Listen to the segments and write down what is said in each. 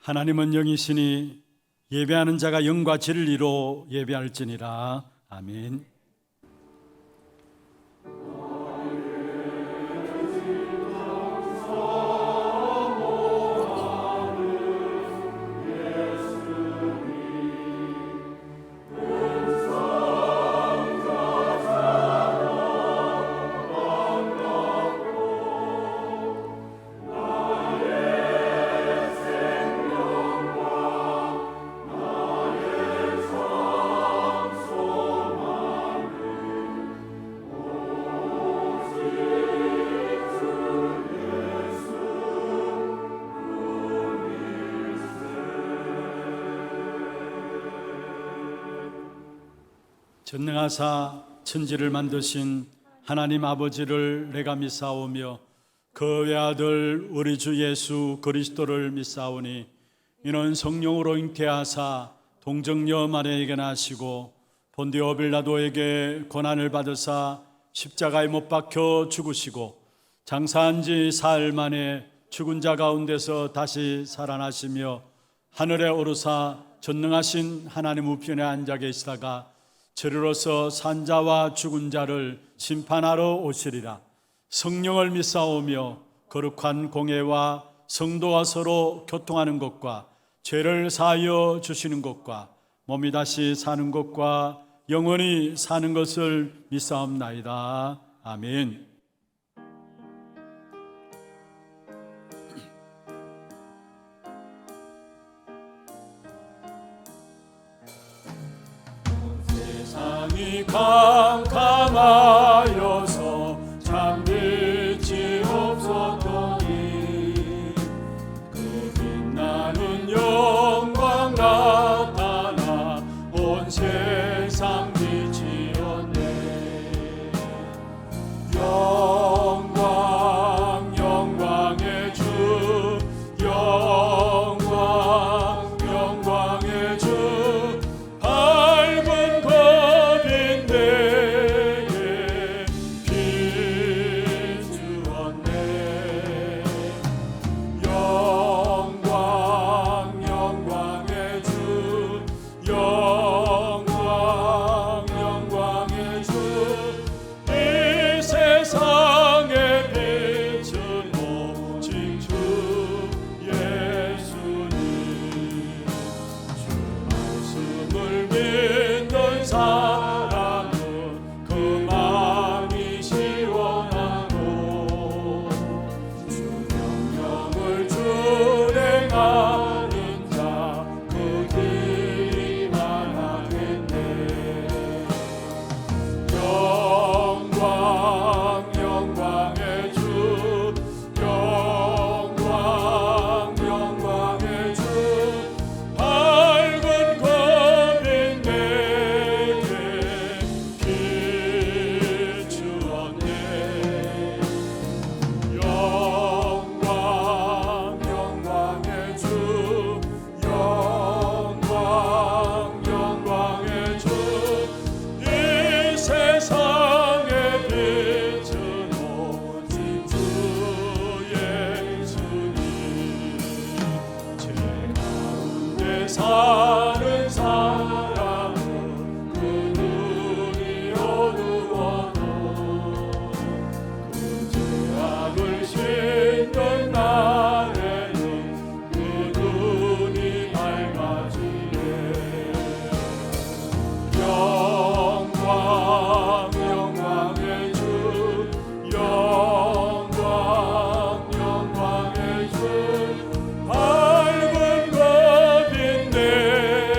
하나님은 영이시니 예배하는 자가 영과 진리로 예배할지니라. 아멘. 전능하사 천지를 만드신 하나님 아버지를 내가 믿사오며 그 외아들 우리 주 예수 그리스도를 믿사오니 이는 성령으로 잉태하사 동정녀 마리아에게 나시고 본디오 빌라도에게 고난을 받으사 십자가에 못 박혀 죽으시고 장사한 지 사흘 만에 죽은 자 가운데서 다시 살아나시며 하늘에 오르사 전능하신 하나님 우편에 앉아 계시다가 저리로서 산자와 죽은 자를 심판하러 오시리라. 성령을 믿사오며 거룩한 공예와 성도와 서로 교통하는 것과 죄를 사하여 주시는 것과 몸이 다시 사는 것과 영원히 사는 것을 믿사옵나이다. 아멘. 캄캄하여서 잠들지 없었더니 그 빛나는 영광 나타나 온 세상 비치었네. 영광 영광의 주 영광 영광의 주 밝은 검인 내게 비추었네. 영광 영광의 주 영광 영광의 주 이 세상의 빛은 오직 주 예수님. 주 말씀을 믿는 사람은 그 마음이 시원하고 주 명령을 준행하는 자 그 길이 만하겠네. 영광 영광의 주 영광 영광의 주 밝은 검인 내게 비추었네. 영광 영광의 주 영광 영광의 주 이 세상의 빛은 오직 주 예수님. 제 가운데 사는 사람은 그 눈이 어두워도 그 죄악을 씻는 날에는 그 눈이 밝아지네. 영광 영광의 주 영광 영광의 주 밝은 검인 내게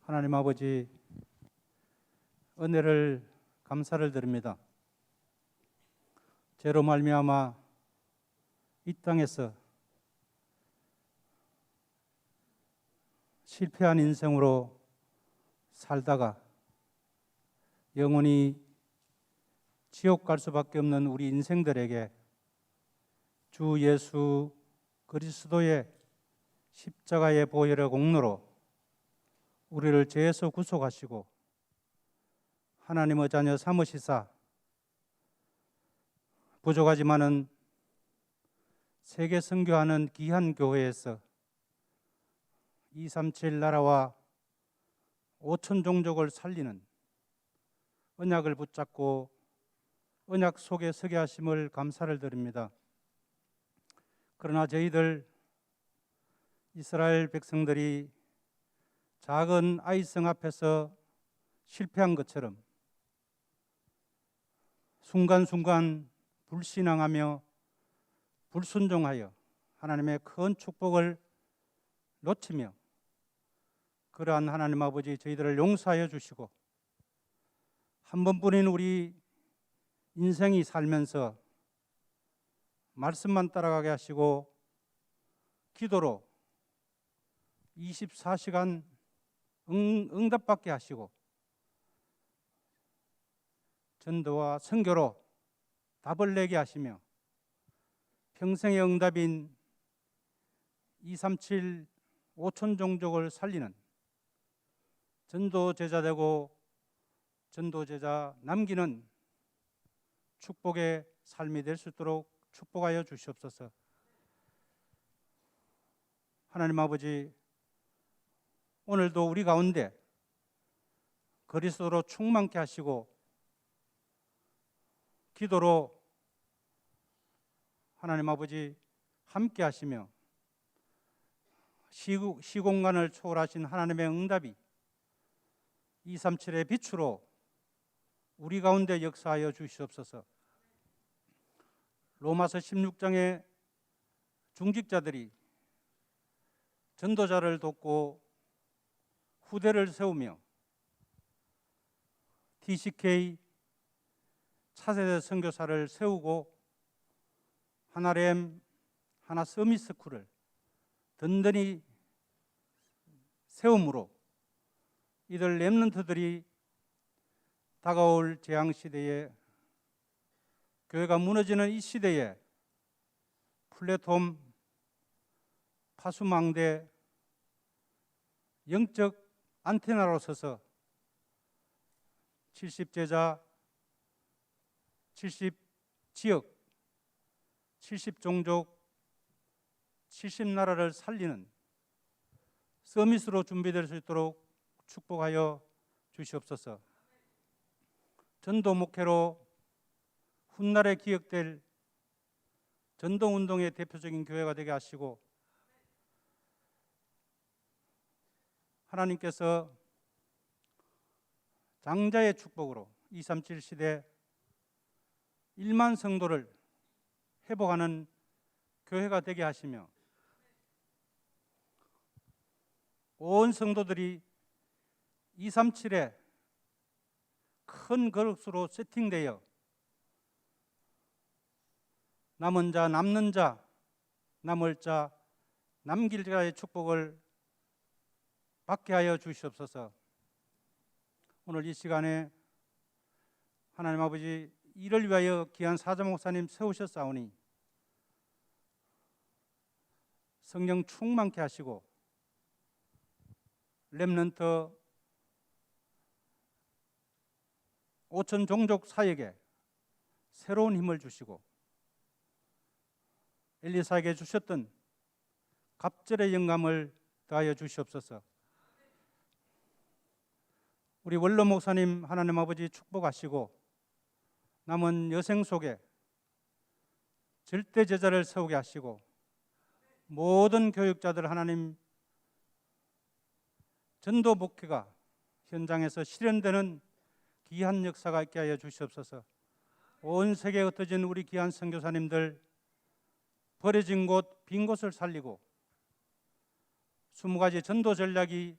하나님 아버지, 은혜를 감사를 드립니다. 죄로 말미암아 이 땅에서 실패한 인생으로 살다가 영원히 지옥 갈 수밖에 없는 우리 인생들에게 주 예수 그리스도의 십자가의 보혈의 공로로 우리를 죄에서 구속하시고 하나님의 자녀 삼으시사 부족하지만은 세계 선교하는 귀한 교회에서 237 나라와 5천 종족을 살리는 언약을 붙잡고 언약 속에 서게 하심을 감사를 드립니다. 그러나 저희들 이스라엘 백성들이 작은 아이성 앞에서 실패한 것처럼 순간순간 불신앙하며 불순종하여 하나님의 큰 축복을 놓치며 그러한 하나님 아버지 저희들을 용서하여 주시고 한 번뿐인 우리 인생이 살면서 말씀만 따라가게 하시고 기도로 24시간 응답받게 하시고 전도와 선교로 답을 내게 하시며 평생의 응답인 237 5천 종족을 살리는 전도 제자 되고 전도 제자 남기는 축복의 삶이 될 수 있도록 축복하여 주시옵소서. 하나님 아버지, 오늘도 우리 가운데 그리스도로 충만케 하시고 기도로 하나님 아버지 함께 하시며 시공간을 초월하신 하나님의 응답이 237의 빛으로 우리 가운데 역사하여 주시옵소서. 로마서 16장의 중직자들이 전도자를 돕고 후대를 세우며 TCK 차세대 선교사를 세우고 하나렘 하나 서밋스쿨을 든든히 세움으로 이들 렘넌트들이 다가올 재앙시대에 교회가 무너지는 이 시대에 플랫폼 파수망대 영적 안테나로 서서 70제자 70지역 70종족 70나라를 살리는 서밋으로 준비될 수 있도록 축복하여 주시옵소서. 전도 목회로 훗날에 기억될 전도운동의 대표적인 교회가 되게 하시고 하나님께서 장자의 축복으로 237 시대 1만 성도를 회복하는 교회가 되게 하시며 온 성도들이 237에 큰 그릇으로 세팅되어 남은 자, 남는 자, 남을 자, 남길 자의 축복을 받게 하여 주시옵소서. 오늘 이 시간에 하나님 아버지 이를 위하여 귀한 사자 목사님 세우셨사오니 성령 충만케 하시고 렘넌트 5천 종족 사역에 새로운 힘을 주시고 엘리사에게 주셨던 갑절의 영감을 더하여 주시옵소서. 우리 원로 목사님 하나님 아버지 축복하시고 남은 여생 속에 절대 제자를 세우게 하시고 모든 교육자들 하나님 전도 목회가 현장에서 실현되는 귀한 역사가 있게 하여 주시옵소서. 온 세계에 흩어진 우리 귀한 선교사님들 버려진 곳, 빈 곳을 살리고 20가지 전도 전략이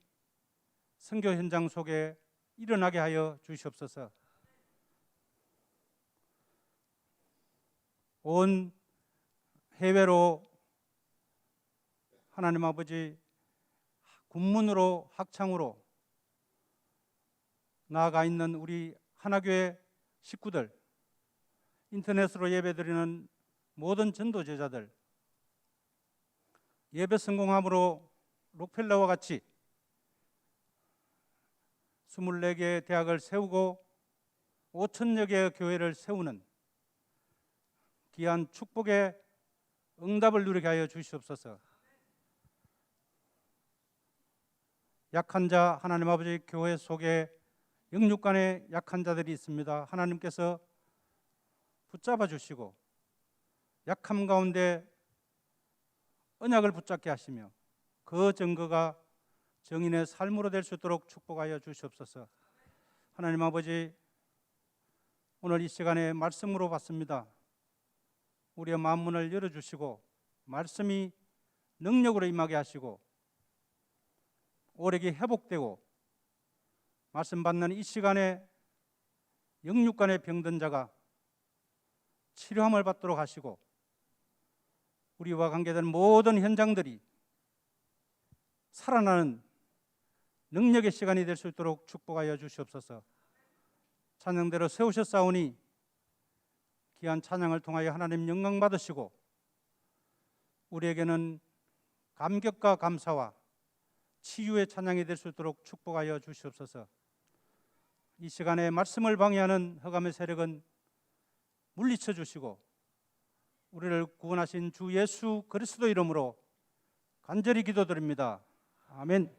선교 현장 속에 일어나게 하여 주시옵소서. 온 해외로 하나님 아버지 군문으로 학창으로 나아가 있는 우리 하나교회 식구들, 인터넷으로 예배드리는 모든 전도 제자들, 예배 성공함으로 록펠러와 같이 24개의 대학을 세우고 5천여 개의 교회를 세우는 귀한 축복의 응답을 누리게 하여 주시옵소서. 약한 자, 하나님 아버지 교회 속에 영육간에 약한 자들이 있습니다. 하나님께서 붙잡아 주시고 약함 가운데 언약을 붙잡게 하시며 그 증거가 정인의 삶으로 될 수 있도록 축복하여 주시옵소서. 하나님 아버지, 오늘 이 시간에 말씀으로 받습니다. 우리의 마음문을 열어주시고 말씀이 능력으로 임하게 하시고 오래기 회복되고 말씀 받는 이 시간에 영육간에 병든 자가 치료함을 받도록 하시고 우리와 관계된 모든 현장들이 살아나는 능력의 시간이 될 수 있도록 축복하여 주시옵소서. 찬양대로 세우셨사오니 귀한 찬양을 통하여 하나님 영광 받으시고 우리에게는 감격과 감사와 치유의 찬양이 될 수 있도록 축복하여 주시옵소서. 이 시간에 말씀을 방해하는 흑암의 세력은 물리쳐 주시고 우리를 구원하신 주 예수 그리스도 이름으로 간절히 기도드립니다. 아멘.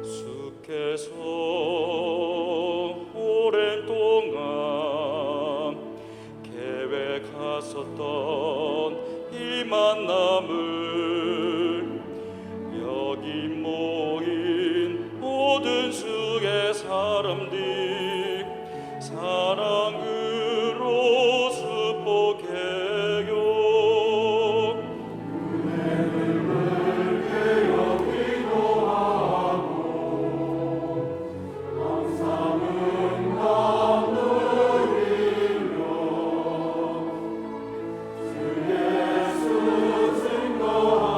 주께서 오랜 동안 계획하셨던 이 만남을 여기 모인 모든 주의 사람들 사랑으로 축복해요. 예수 증거하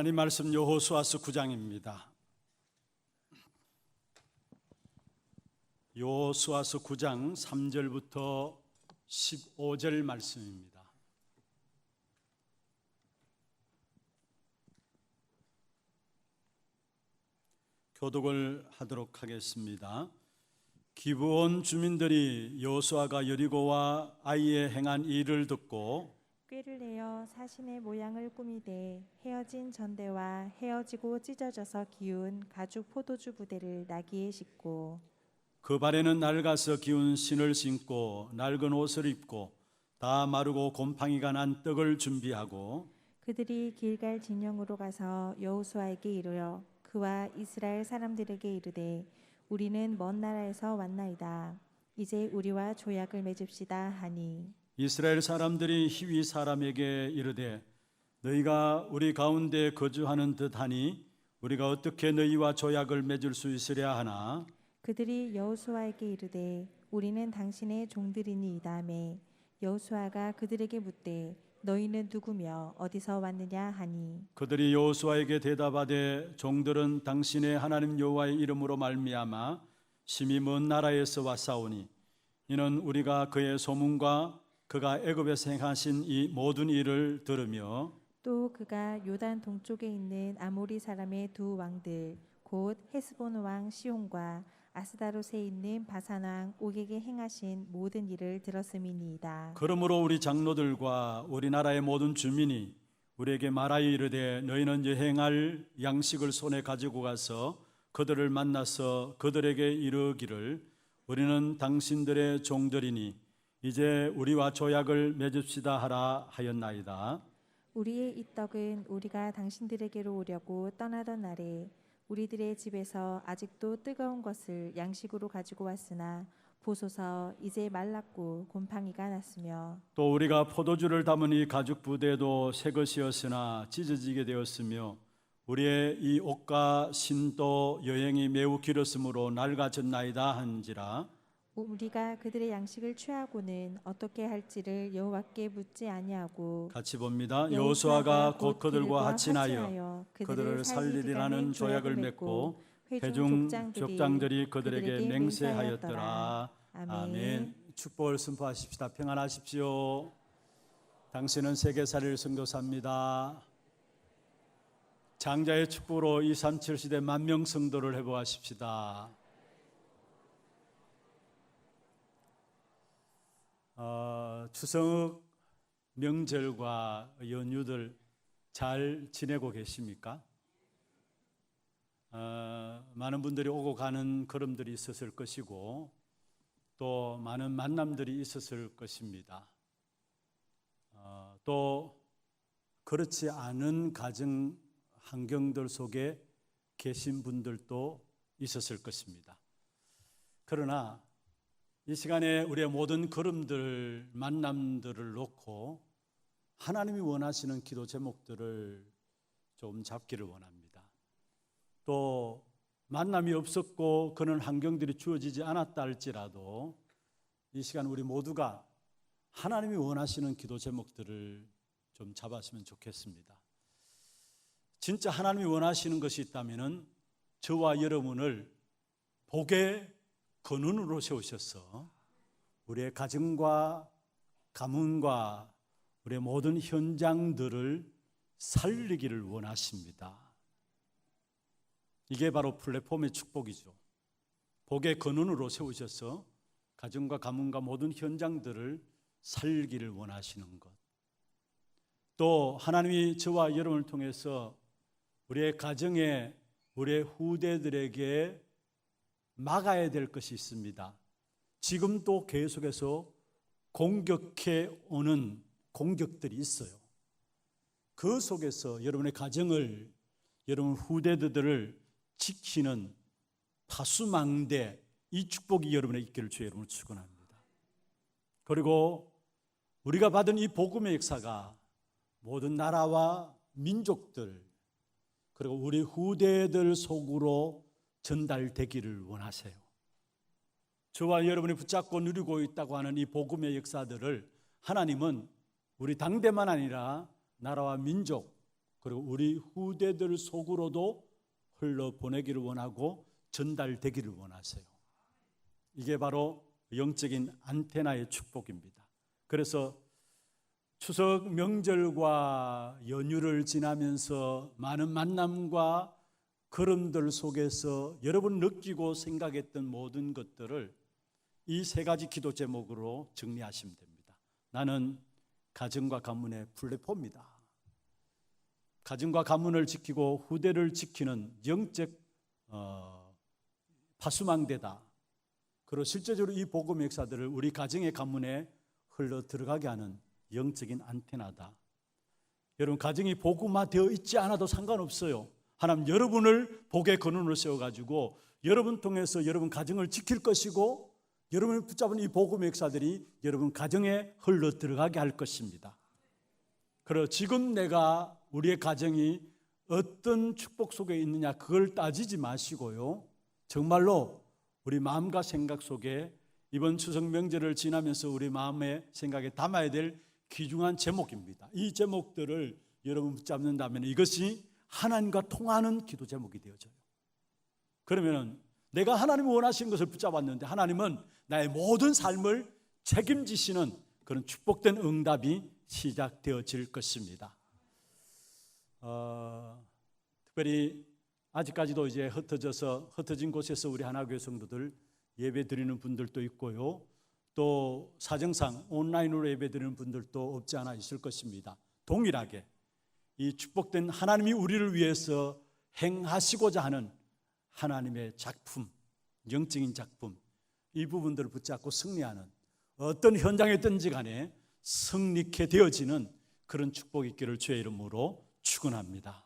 하나님 말씀 여호수아서 9장입니다. 여호수아서 9장 3절부터 15절 말씀입니다. 교독을 하도록 하겠습니다. 기브온 주민들이 여호수아가 여리고와 아이에 행한 일을 듣고 꾀를 내어 사신의 모양을 꾸미되 헤어진 전대와 헤어지고 찢어져서 기운 가죽 포도주 부대를 나귀에 싣고 그 발에는 낡아서 기운 신을 신고 낡은 옷을 입고 다 마르고 곰팡이가 난 떡을 준비하고 그들이 길갈 진영으로 가서 여호수아에게 이르러 그와 이스라엘 사람들에게 이르되 우리는 먼 나라에서 왔나이다. 이제 우리와 조약을 맺읍시다 하니 이스라엘 사람들이 히위 사람에게 이르되 너희가 우리 가운데 거주하는 듯하니 우리가 어떻게 너희와 조약을 맺을 수 있으랴 하나 그들이 여호수아에게 이르되 우리는 당신의 종들이니이다매 여호수아가 그들에게 묻되 너희는 누구며 어디서 왔느냐 하니 그들이 여호수아에게 대답하되 종들은 당신의 하나님 여호와의 이름으로 말미암아 심히 먼 나라에서 왔사오니 이는 우리가 그의 소문과 그가 애굽에서 행하신 이 모든 일을 들으며 또 그가 요단 동쪽에 있는 아모리 사람의 두 왕들 곧 헤스본 왕 시온과 아스다롯에 있는 바산 왕 옥에게 행하신 모든 일을 들었음이니이다. 그러므로 우리 장로들과 우리나라의 모든 주민이 우리에게 말하여 이르되 너희는 여행할 양식을 손에 가지고 가서 그들을 만나서 그들에게 이르기를 우리는 당신들의 종들이니 이제 우리와 조약을 맺읍시다 하라 하였나이다. 우리의 이 떡은 우리가 당신들에게로 오려고 떠나던 날에 우리들의 집에서 아직도 뜨거운 것을 양식으로 가지고 왔으나 보소서 이제 말랐고 곰팡이가 났으며 또 우리가 포도주를 담은 이 가죽 부대도 새 것이었으나 찢어지게 되었으며 우리의 이 옷과 신도 여행이 매우 길었으므로 낡아졌나이다 한지라. 우리가 그들의 양식을 취하고는 어떻게 할지를 여호와께 묻지 아니하고 같이 봅니다. 여호수아가 곧 그들과 합친하여 그들을 살리리라는 조약을 맺고 회중 족장들이 그들에게 맹세하였더라. 아멘. 축복을 선포하십시다. 평안하십시오. 당신은 세계살이를 선교사입니다. 장자의 축복으로 237시대 만명 성도를 회복하십시다. 추석 명절과 연휴들 잘 지내고 계십니까? 많은 분들이 오고 가는 걸음들이 있었을 것이고 또 많은 만남들이 있었을 것입니다. 또 그렇지 않은 가정 환경들 속에 계신 분들도 있었을 것입니다. 그러나 이 시간에 우리의 모든 걸음들, 만남들을 놓고 하나님이 원하시는 기도 제목들을 좀 잡기를 원합니다. 또 만남이 없었고 그런 환경들이 주어지지 않았다 할지라도 이 시간 우리 모두가 하나님이 원하시는 기도 제목들을 좀 잡았으면 좋겠습니다. 진짜 하나님이 원하시는 것이 있다면 저와 여러분을 복의 근원으로 세우셔서 우리의 가정과 가문과 우리의 모든 현장들을 살리기를 원하십니다. 이게 바로 플랫폼의 축복이죠. 복의 근원으로 세우셔서 가정과 가문과 모든 현장들을 살기를 원하시는 것. 또 하나님이 저와 여러분을 통해서 우리의 가정에 우리의 후대들에게 막아야 될 것이 있습니다. 지금 또 계속해서 공격해 오는 공격들이 있어요. 그 속에서 여러분의 가정을, 여러분 후대들을 지키는 파수망대, 이 축복이 여러분의 있기를 주의 이름으로 축원합니다. 그리고 우리가 받은 이 복음의 역사가 모든 나라와 민족들 그리고 우리 후대들 속으로 전달되기를 원하세요. 저와 여러분이 붙잡고 누리고 있다고 하는 이 복음의 역사들을 하나님은 우리 당대만 아니라 나라와 민족 그리고 우리 후대들 속으로도 흘러보내기를 원하고 전달되기를 원하세요. 이게 바로 영적인 안테나의 축복입니다. 그래서 추석 명절과 연휴를 지나면서 많은 만남과 걸음들 속에서 여러분 느끼고 생각했던 모든 것들을 이 세 가지 기도 제목으로 정리하시면 됩니다. 나는 가정과 가문의 플랫폼이다. 가정과 가문을 지키고 후대를 지키는 영적 파수망대다. 그리고 실제적으로 이 복음 역사들을 우리 가정의 가문에 흘러 들어가게 하는 영적인 안테나다. 여러분, 가정이 복음화되어 있지 않아도 상관없어요. 하나님 여러분을 복의 근원으로 세워가지고 여러분 통해서 여러분 가정을 지킬 것이고 여러분을 붙잡은 이 복음 역사들이 여러분 가정에 흘러 들어가게 할 것입니다. 그리고 지금 내가 우리의 가정이 어떤 축복 속에 있느냐 그걸 따지지 마시고요. 정말로 우리 마음과 생각 속에 이번 추석 명절을 지나면서 우리 마음의 생각에 담아야 될 귀중한 제목입니다. 이 제목들을 여러분 붙잡는다면 이것이 하나님과 통하는 기도 제목이 되어져요. 그러면 내가 하나님이 원하시는 것을 붙잡았는데 하나님은 나의 모든 삶을 책임지시는 그런 축복된 응답이 시작되어질 것입니다. 특별히 아직까지도 이제 흩어진 곳에서 우리 하나교회 성도들 예배 드리는 분들도 있고요. 또 사정상 온라인으로 예배 드리는 분들도 없지 않아 있을 것입니다. 동일하게 이 축복된 하나님이 우리를 위해서 행하시고자 하는 하나님의 작품, 영적인 작품, 이 부분들을 붙잡고 승리하는 어떤 현장에 있든지 간에 승리케 되어지는 그런 축복이 있기를 주의 이름으로 축원합니다.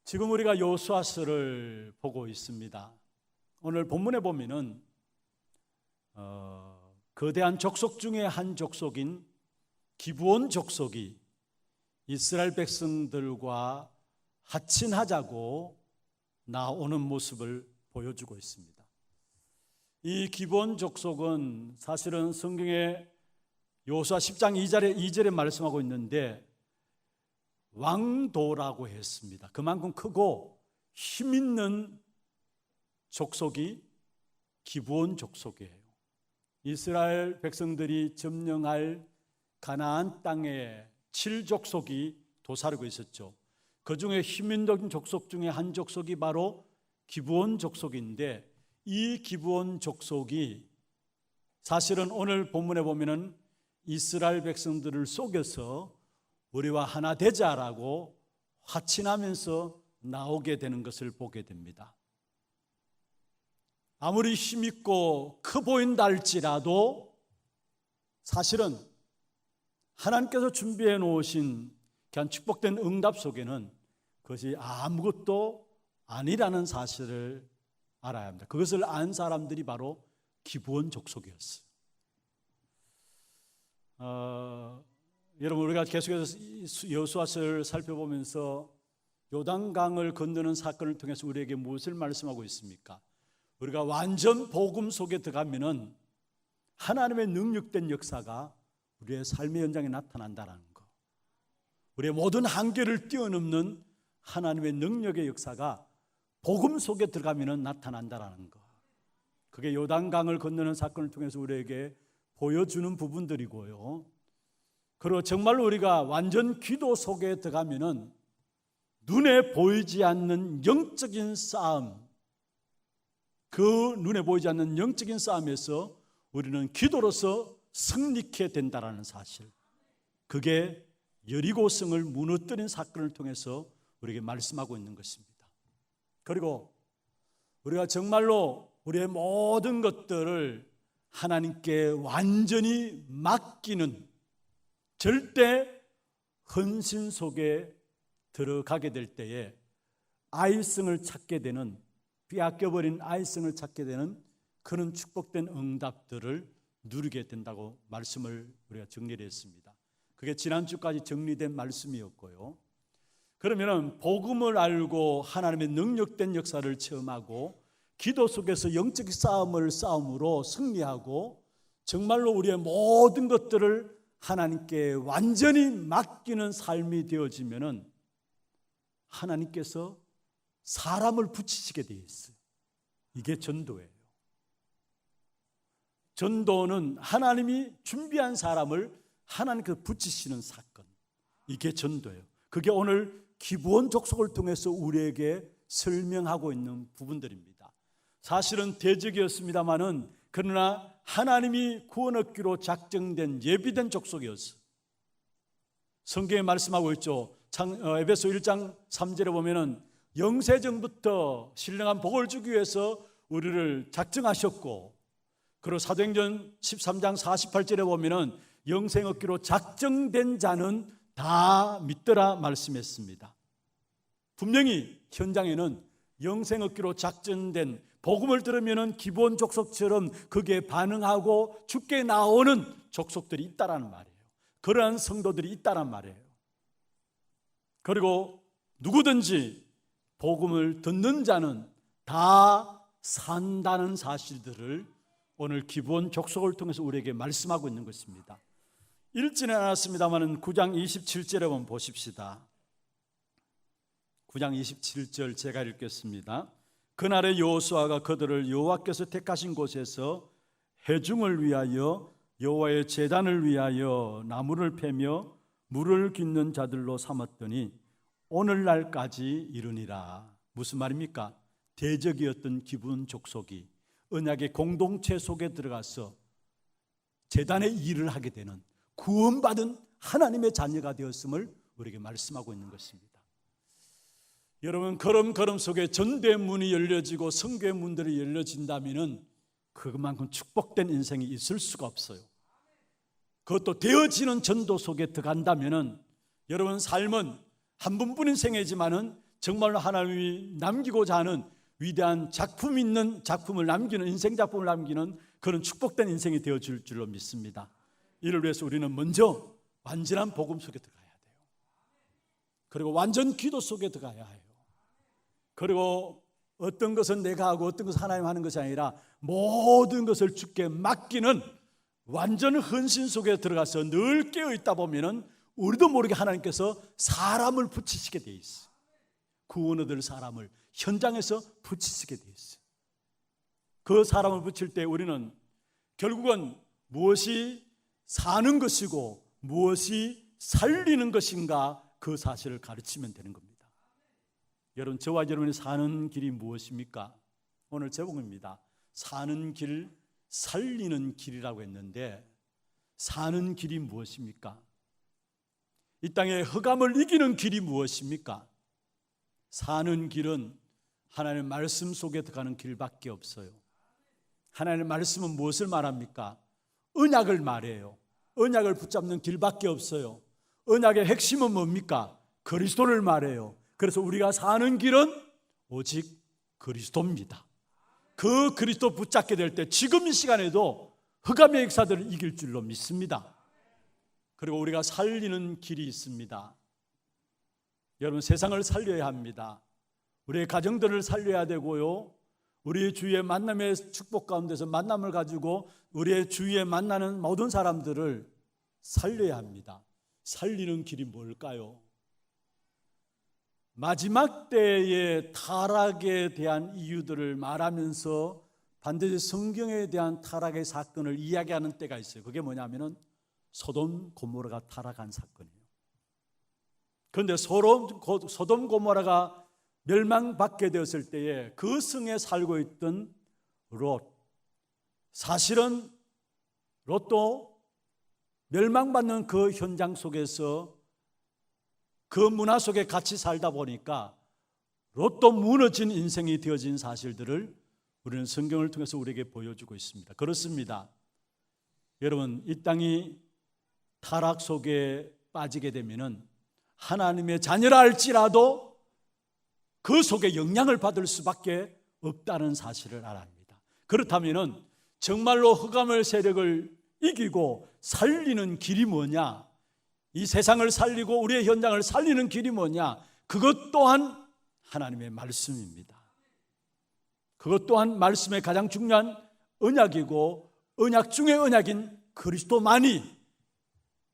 지금 우리가 여호수아서를 보고 있습니다. 오늘 본문에 보면은 거대한 족속 중에 한 족속인 기브온 족속이 이스라엘 백성들과 하친하자고 나오는 모습을 보여주고 있습니다. 이 기브온 족속은 사실은 성경에 여호수아 10장 2절에 말씀하고 있는데 왕도라고 했습니다. 그만큼 크고 힘 있는 족속이 기브온 족속이에요. 이스라엘 백성들이 점령할 가나안 땅에 7족속이 도사리고 있었죠. 그 중에 힘 있는 족속 중에 한 족속이 바로 기브온 족속인데 이 기브온 족속이 사실은 오늘 본문에 보면은 이스라엘 백성들을 속여서 우리와 하나 되자라고 화친하면서 나오게 되는 것을 보게 됩니다. 아무리 힘있고 커 보인다 할지라도 사실은 하나님께서 준비해 놓으신 그냥 축복된 응답 속에는 그것이 아무것도 아니라는 사실을 알아야 합니다. 그것을 안 사람들이 바로 기브온 족속이었어요. 여러분, 우리가 계속해서 여호수아서를 살펴보면서 요단강을 건너는 사건을 통해서 우리에게 무엇을 말씀하고 있습니까? 우리가 완전 복음 속에 들어가면은 하나님의 능력된 역사가 우리의 삶의 현장에 나타난다는 것, 우리의 모든 한계를 뛰어넘는 하나님의 능력의 역사가 복음 속에 들어가면은 나타난다는 것, 그게 요단강을 건너는 사건을 통해서 우리에게 보여주는 부분들이고요. 그리고 정말로 우리가 완전 기도 속에 들어가면은 눈에 보이지 않는 영적인 싸움, 그 눈에 보이지 않는 영적인 싸움에서 우리는 기도로서 승리케 된다라는 사실, 그게 여리고성을 무너뜨린 사건을 통해서 우리에게 말씀하고 있는 것입니다. 그리고 우리가 정말로 우리의 모든 것들을 하나님께 완전히 맡기는 절대 헌신 속에 들어가게 될 때에 아이성을 찾게 되는, 빼앗겨버린 아이성을 찾게 되는 그런 축복된 응답들을 누리게 된다고 말씀을 우리가 정리를 했습니다. 그게 지난주까지 정리된 말씀이었고요. 그러면 복음을 알고 하나님의 능력된 역사를 체험하고 기도 속에서 영적 싸움으로 승리하고 정말로 우리의 모든 것들을 하나님께 완전히 맡기는 삶이 되어지면은 하나님께서 사람을 붙이시게 되어 있어요. 이게 전도예요. 전도는 하나님이 준비한 사람을 하나님께서 붙이시는 사건. 이게 전도예요. 그게 오늘 기브온 족속을 통해서 우리에게 설명하고 있는 부분들입니다. 사실은 대적이었습니다마는 그러나 하나님이 구원 얻기로 작정된 예비된 족속이었어요. 성경에 말씀하고 있죠. 에베소 1장 3절에 보면은 영세전부터 신령한 복을 주기 위해서 우리를 작정하셨고, 그리고 사도행전 13장 48절에 보면은 영생 얻기로 작정된 자는 다 믿더라 말씀했습니다. 분명히 현장에는 영생 얻기로 작정된 복음을 들으면은 기본 족속처럼 그게 반응하고 죽게 나오는 족속들이 있다라는 말이에요. 그러한 성도들이 있다란 말이에요. 그리고 누구든지 복음을 듣는 자는 다 산다는 사실들을 오늘 기본 족속을 통해서 우리에게 말씀하고 있는 것입니다. 읽지는 않았습니다만 9장 27절에 한번 보십시다. 9장 27절 제가 읽겠습니다. 그날에 여호수아가 그들을 여호와께서 택하신 곳에서 회중을 위하여 여호와의 제단을 위하여 나무를 패며 물을 깃는 자들로 삼았더니 오늘날까지 이르니라. 무슨 말입니까? 대적이었던 기브온 족속이 언약의 공동체 속에 들어가서 제단의 일을 하게 되는 구원받은 하나님의 자녀가 되었음을 우리에게 말씀하고 있는 것입니다. 여러분, 걸음걸음 속에 전도의 문이 열려지고 성교의 문들이 열려진다면 그만큼 축복된 인생이 있을 수가 없어요. 그것도 되어지는 전도 속에 들어간다면 여러분 삶은 한 번뿐인 생애지만은 정말로 하나님이 남기고자 하는 위대한 작품 있는 작품을 남기는, 인생 작품을 남기는 그런 축복된 인생이 되어질 줄로 믿습니다. 이를 위해서 우리는 먼저 완전한 복음 속에 들어가야 돼요. 그리고 완전 기도 속에 들어가야 해요. 그리고 어떤 것은 내가 하고 어떤 것은 하나님 하는 것이 아니라 모든 것을 주께 맡기는 완전 헌신 속에 들어가서 늘 깨어 있다 보면은 우리도 모르게 하나님께서 사람을 붙이시게 돼 있어요. 구원 얻을 사람을 현장에서 붙이시게 돼 있어요. 그 사람을 붙일 때 우리는 결국은 무엇이 사는 것이고 무엇이 살리는 것인가 그 사실을 가르치면 되는 겁니다. 여러분, 저와 여러분이 사는 길이 무엇입니까? 오늘 제목입니다. 사는 길, 살리는 길이라고 했는데 사는 길이 무엇입니까? 이 땅의 흑암을 이기는 길이 무엇입니까? 사는 길은 하나님의 말씀 속에 들어가는 길밖에 없어요. 하나님의 말씀은 무엇을 말합니까? 언약을 말해요. 언약을 붙잡는 길밖에 없어요. 언약의 핵심은 뭡니까? 그리스도를 말해요. 그래서 우리가 사는 길은 오직 그리스도입니다. 그 그리스도 붙잡게 될 때 지금 이 시간에도 흑암의 역사들을 이길 줄로 믿습니다. 그리고 우리가 살리는 길이 있습니다. 여러분, 세상을 살려야 합니다. 우리의 가정들을 살려야 되고요, 우리의 주위의 만남의 축복 가운데서 만남을 가지고 우리의 주위에 만나는 모든 사람들을 살려야 합니다. 살리는 길이 뭘까요? 마지막 때의 타락에 대한 이유들을 말하면서 반드시 성경에 대한 타락의 사건을 이야기하는 때가 있어요. 그게 뭐냐면은 소돔 고모라가 타락한 사건이에요. 그런데 소돔 고모라가 멸망받게 되었을 때에 그 성에 살고 있던 롯, 사실은 롯도 멸망받는 그 현장 속에서 그 문화 속에 같이 살다 보니까 롯도 무너진 인생이 되어진 사실들을 우리는 성경을 통해서 우리에게 보여주고 있습니다. 그렇습니다. 여러분, 이 땅이 타락 속에 빠지게 되면은 하나님의 자녀라 할지라도 그 속에 영향을 받을 수밖에 없다는 사실을 알아야 합니다. 그렇다면은 정말로 흑암의 세력을 이기고 살리는 길이 뭐냐? 이 세상을 살리고 우리의 현장을 살리는 길이 뭐냐? 그것 또한 하나님의 말씀입니다. 그것 또한 말씀의 가장 중요한 언약이고 언약 중의 언약인 그리스도만이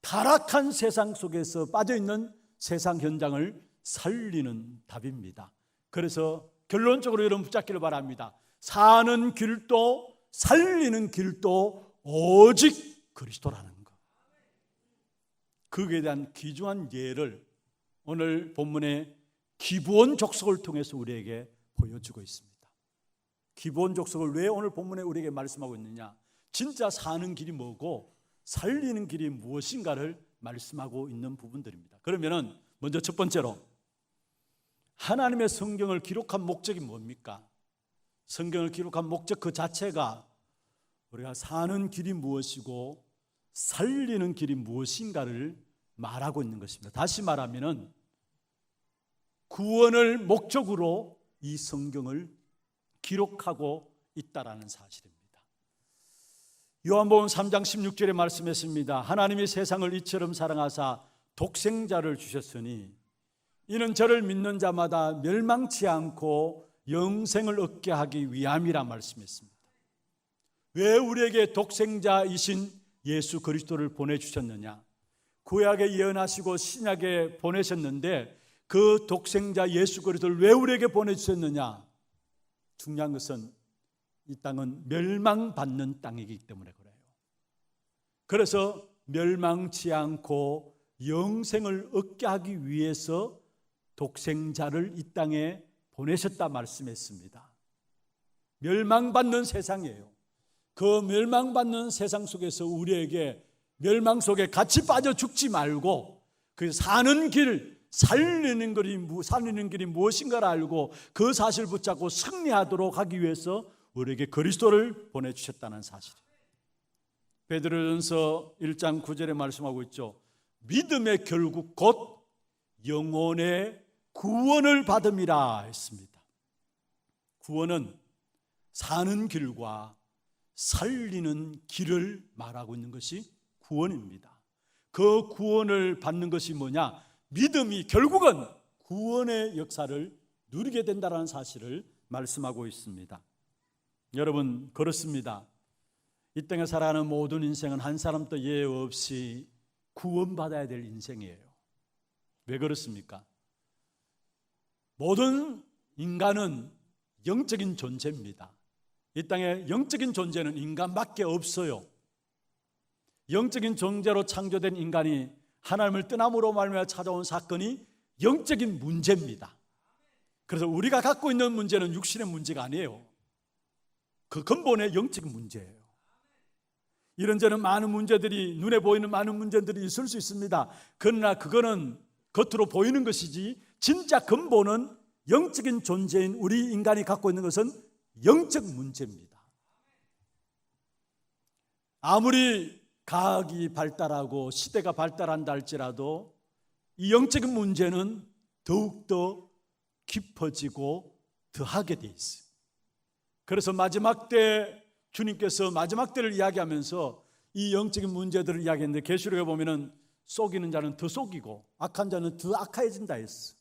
타락한 세상 속에서 빠져있는 세상 현장을 살리는 답입니다. 그래서 결론적으로 여러분 붙잡기를 바랍니다. 사는 길도 살리는 길도 오직 그리스도라는 것. 그에 대한 귀중한 예를 오늘 본문의 기브온 족속을 통해서 우리에게 보여주고 있습니다. 기브온 족속을 왜 오늘 본문에 우리에게 말씀하고 있느냐? 진짜 사는 길이 뭐고 살리는 길이 무엇인가를 말씀하고 있는 부분들입니다. 그러면은 먼저 첫 번째로 하나님의 성경을 기록한 목적이 뭡니까? 성경을 기록한 목적 그 자체가 우리가 사는 길이 무엇이고 살리는 길이 무엇인가를 말하고 있는 것입니다. 다시 말하면은 구원을 목적으로 이 성경을 기록하고 있다라는 사실입니다. 요한복음 3장 16절에 말씀했습니다. 하나님이 세상을 이처럼 사랑하사 독생자를 주셨으니 이는 저를 믿는 자마다 멸망치 않고 영생을 얻게 하기 위함이라 말씀했습니다. 왜 우리에게 독생자이신 예수 그리스도를 보내주셨느냐? 구약에 예언하시고 신약에 보내셨는데 그 독생자 예수 그리스도를 왜 우리에게 보내주셨느냐? 중요한 것은 이 땅은 멸망받는 땅이기 때문에 그래요. 그래서 멸망치 않고 영생을 얻게 하기 위해서 독생자를 이 땅에 보내셨다 말씀했습니다. 멸망받는 세상이에요. 그 멸망받는 세상 속에서 우리에게 멸망 속에 같이 빠져 죽지 말고 그 사는 길, 살리는 길이 무엇인가를 알고 그 사실을 붙잡고 승리하도록 하기 위해서 우리에게 그리스도를 보내주셨다는 사실이에요. 베드로전서 1장 9절에 말씀하고 있죠. 믿음의 결국 곧 영혼의 구원을 받음이라 했습니다. 구원은 사는 길과 살리는 길을 말하고 있는 것이 구원입니다. 그 구원을 받는 것이 뭐냐? 믿음이 결국은 구원의 역사를 누리게 된다는 사실을 말씀하고 있습니다. 여러분, 그렇습니다. 이 땅에 살아가는 모든 인생은 한 사람도 예외 없이 구원받아야 될 인생이에요. 왜 그렇습니까? 모든 인간은 영적인 존재입니다. 이 땅에 영적인 존재는 인간밖에 없어요. 영적인 존재로 창조된 인간이 하나님을 떠남으로 말미암아 찾아온 사건이 영적인 문제입니다. 그래서 우리가 갖고 있는 문제는 육신의 문제가 아니에요. 그 근본의 영적인 문제예요. 이런저런 많은 문제들이, 눈에 보이는 많은 문제들이 있을 수 있습니다. 그러나 그거는 겉으로 보이는 것이지 진짜 근본은 영적인 존재인 우리 인간이 갖고 있는 것은 영적 문제입니다. 아무리 과학이 발달하고 시대가 발달한다 할지라도 이 영적인 문제는 더욱더 깊어지고 더하게 돼 있어요. 그래서 마지막 때 주님께서 마지막 때를 이야기하면서 이 영적인 문제들을 이야기했는데 계시록에 보면은 속이는 자는 더 속이고 악한 자는 더 악해진다 했어.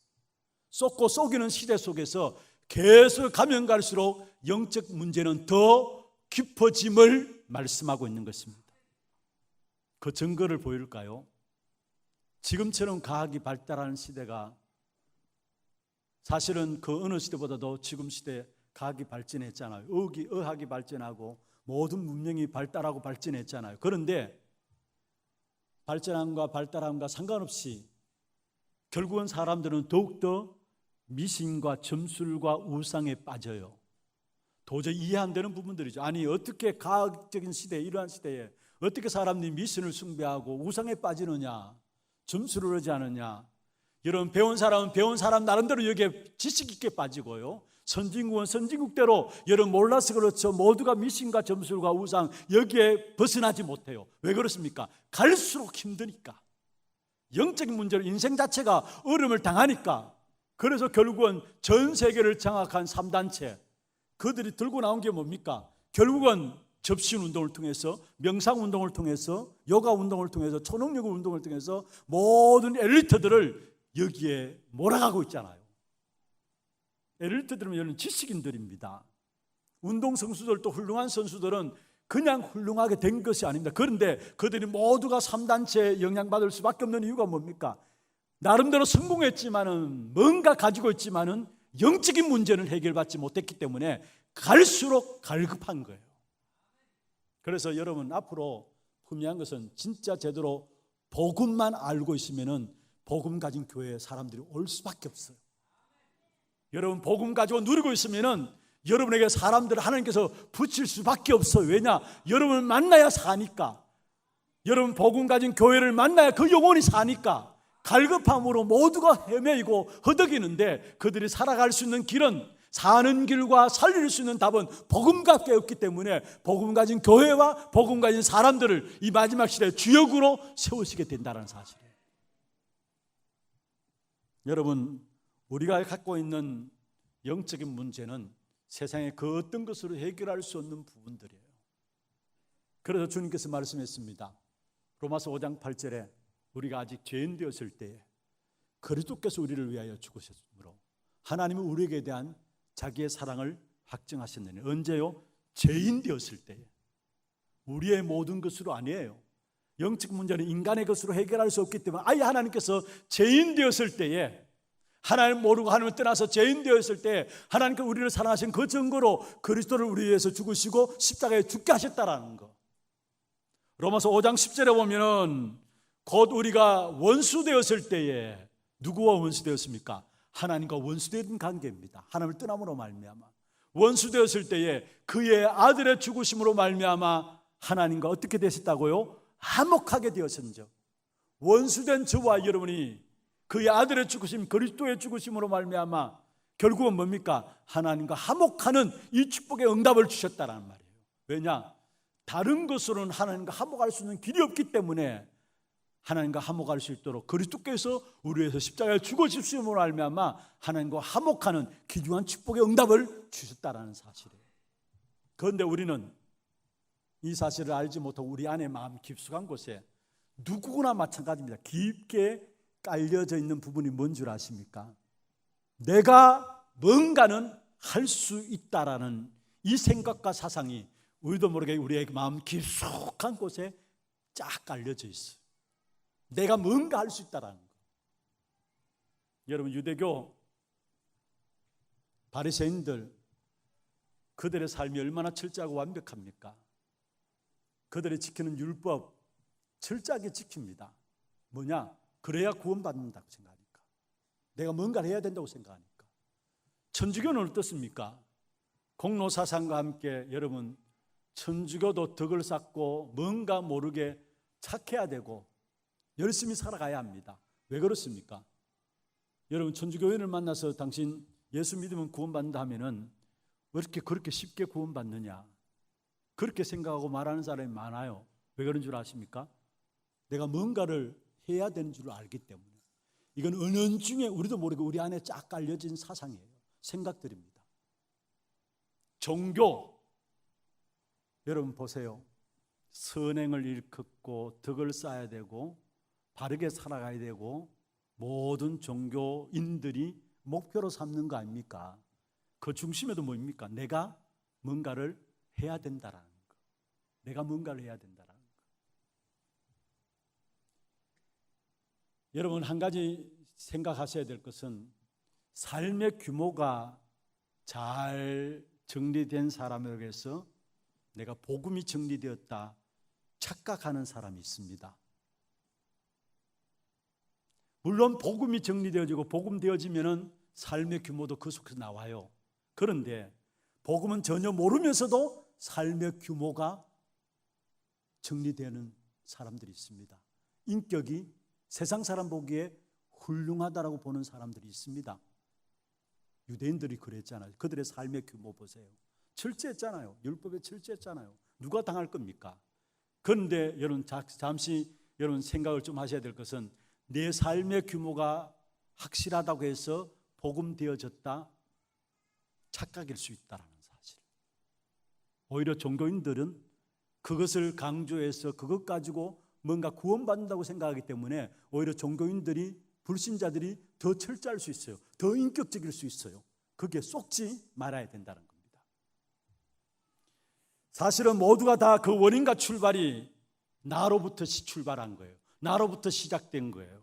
쏟고 속이는 시대 속에서 계속 가면 갈수록 영적 문제는 더 깊어짐을 말씀하고 있는 것입니다. 그 증거를 보일까요? 지금처럼 과학이 발달하는 시대가 사실은 그 어느 시대보다도 지금 시대에 과학이 발전했잖아요. 의학이 발전하고 모든 문명이 발달하고 발전했잖아요. 그런데 발전함과 발달함과 상관없이 결국은 사람들은 더욱더 미신과 점술과 우상에 빠져요. 도저히 이해 안 되는 부분들이죠. 아니 어떻게 과학적인 시대에, 이러한 시대에 어떻게 사람들이 미신을 숭배하고 우상에 빠지느냐, 점수를 하지 않느냐. 여러분, 배운 사람은 배운 사람 나름대로 여기에 지식 있게 빠지고요, 선진국은 선진국대로 여러분 몰라서 그렇죠. 모두가 미신과 점술과 우상 여기에 벗어나지 못해요. 왜 그렇습니까? 갈수록 힘드니까. 영적인 문제로 인생 자체가 어려움을 당하니까. 그래서 결국은 전 세계를 장악한 3단체, 그들이 들고 나온 게 뭡니까? 결국은 접신 운동을 통해서, 명상 운동을 통해서, 요가 운동을 통해서, 초능력 운동을 통해서 모든 엘리트들을 여기에 몰아가고 있잖아요. 엘리트들은 이런 지식인들입니다. 운동 선수들도 훌륭한 선수들은 그냥 훌륭하게 된 것이 아닙니다. 그런데 그들이 모두가 3단체에 영향받을 수밖에 없는 이유가 뭡니까? 나름대로 성공했지만은 뭔가 가지고 있지만은 영적인 문제는 해결받지 못했기 때문에 갈수록 갈급한 거예요. 그래서 여러분 앞으로 분명한 것은 진짜 제대로 복음만 알고 있으면은 복음 가진 교회에 사람들이 올 수밖에 없어요. 여러분 복음 가지고 누리고 있으면은 여러분에게 사람들을 하나님께서 붙일 수밖에 없어요. 왜냐? 여러분을 만나야 사니까. 여러분 복음 가진 교회를 만나야 그 영혼이 사니까. 갈급함으로 모두가 헤매이고 허덕이는데 그들이 살아갈 수 있는 길은, 사는 길과 살릴 수 있는 답은 복음밖에 없기 때문에 복음 가진 교회와 복음 가진 사람들을 이 마지막 시대의 주역으로 세우시게 된다는 사실이에요. 여러분, 우리가 갖고 있는 영적인 문제는 세상의 그 어떤 것으로 해결할 수 없는 부분들이에요. 그래서 주님께서 말씀했습니다. 로마서 5장 8절에 우리가 아직 죄인 되었을 때에 그리스도께서 우리를 위하여 죽으셨으므로 하나님은 우리에게 대한 자기의 사랑을 확증하셨느니. 언제요? 죄인 되었을 때에. 우리의 모든 것으로 아니에요. 영적 문제는 인간의 것으로 해결할 수 없기 때문에 아예 하나님께서 죄인 되었을 때에, 하나님 모르고 하나님을 떠나서 죄인 되었을 때 하나님께서 우리를 사랑하신 그 증거로 그리스도를 우리 위해서 죽으시고 십자가에 죽게 하셨다라는 거. 로마서 5장 10절에 보면은 곧 우리가 원수 되었을 때에, 누구와 원수 되었습니까? 하나님과 원수된 관계입니다. 하나님을 떠남으로 말미암아 원수 되었을 때에 그의 아들의 죽으심으로 말미암아 하나님과 어떻게 되셨다고요? 화목하게 되었은즉, 원수된 저와 여러분이 그의 아들의 죽으심, 그리스도의 죽으심으로 말미암아 결국은 뭡니까? 하나님과 화목하는 이 축복의 응답을 주셨다는 말이에요. 왜냐? 다른 것으로는 하나님과 화목할 수 있는 길이 없기 때문에 하나님과 화목할 수 있도록 그리스도께서 우리 위해서 십자가에 죽으심으로 말미암아 하나님과 화목하는 귀중한 축복의 응답을 주셨다는 사실이에요. 그런데 우리는 이 사실을 알지 못하고 우리 안에 마음 깊숙한 곳에 누구나 마찬가지입니다. 깊게 깔려져 있는 부분이 뭔 줄 아십니까? 내가 뭔가는 할 수 있다라는 이 생각과 사상이 우리도 모르게 우리의 마음 깊숙한 곳에 쫙 깔려져 있어요. 내가 뭔가 할 수 있다라는 거. 여러분, 유대교 바리새인들, 그들의 삶이 얼마나 철저하고 완벽합니까? 그들이 지키는 율법 철저하게 지킵니다. 뭐냐? 그래야 구원받는다고 생각하니까, 내가 뭔가를 해야 된다고 생각하니까. 천주교는 어떻습니까? 공로사상과 함께 여러분, 천주교도 덕을 쌓고 뭔가 모르게 착해야 되고 열심히 살아가야 합니다. 왜 그렇습니까? 여러분, 천주교인을 만나서 당신 예수 믿으면 구원받는다 하면은 왜 이렇게 그렇게 쉽게 구원받느냐, 그렇게 생각하고 말하는 사람이 많아요. 왜 그런 줄 아십니까? 내가 뭔가를 해야 되는 줄 알기 때문에. 이건 은연중에 우리도 모르게 우리 안에 쫙 깔려진 사상이에요. 생각들입니다. 종교, 여러분 보세요. 선행을 일컫고 덕을 쌓아야 되고 바르게 살아가야 되고 모든 종교인들이 목표로 삼는 거 아닙니까? 그 중심에도 뭡니까? 내가 뭔가를 해야 된다라는 거. 내가 뭔가를 해야 된다라는 거. 여러분, 한 가지 생각하셔야 될 것은 삶의 규모가 잘 정리된 사람에게서 내가 복음이 정리되었다 착각하는 사람이 있습니다. 물론 복음이 정리되어지고 복음 되어지면은 삶의 규모도 그 속에서 나와요. 그런데 복음은 전혀 모르면서도 삶의 규모가 정리되는 사람들이 있습니다. 인격이 세상 사람 보기에 훌륭하다라고 보는 사람들이 있습니다. 유대인들이 그랬잖아요. 그들의 삶의 규모 보세요. 철저했잖아요. 율법에 철저했잖아요. 누가 당할 겁니까? 그런데 여러분, 잠시 여러분 생각을 좀 하셔야 될 것은 내 삶의 규모가 확실하다고 해서 복음 되어졌다 착각일 수 있다는 사실. 오히려 종교인들은 그것을 강조해서 그것 가지고 뭔가 구원받는다고 생각하기 때문에 오히려 종교인들이, 불신자들이 더 철저할 수 있어요. 더 인격적일 수 있어요. 그게 쏙지 말아야 된다는 겁니다. 사실은 모두가 다 그 원인과 출발이 나로부터 출발한 거예요. 나로부터 시작된 거예요.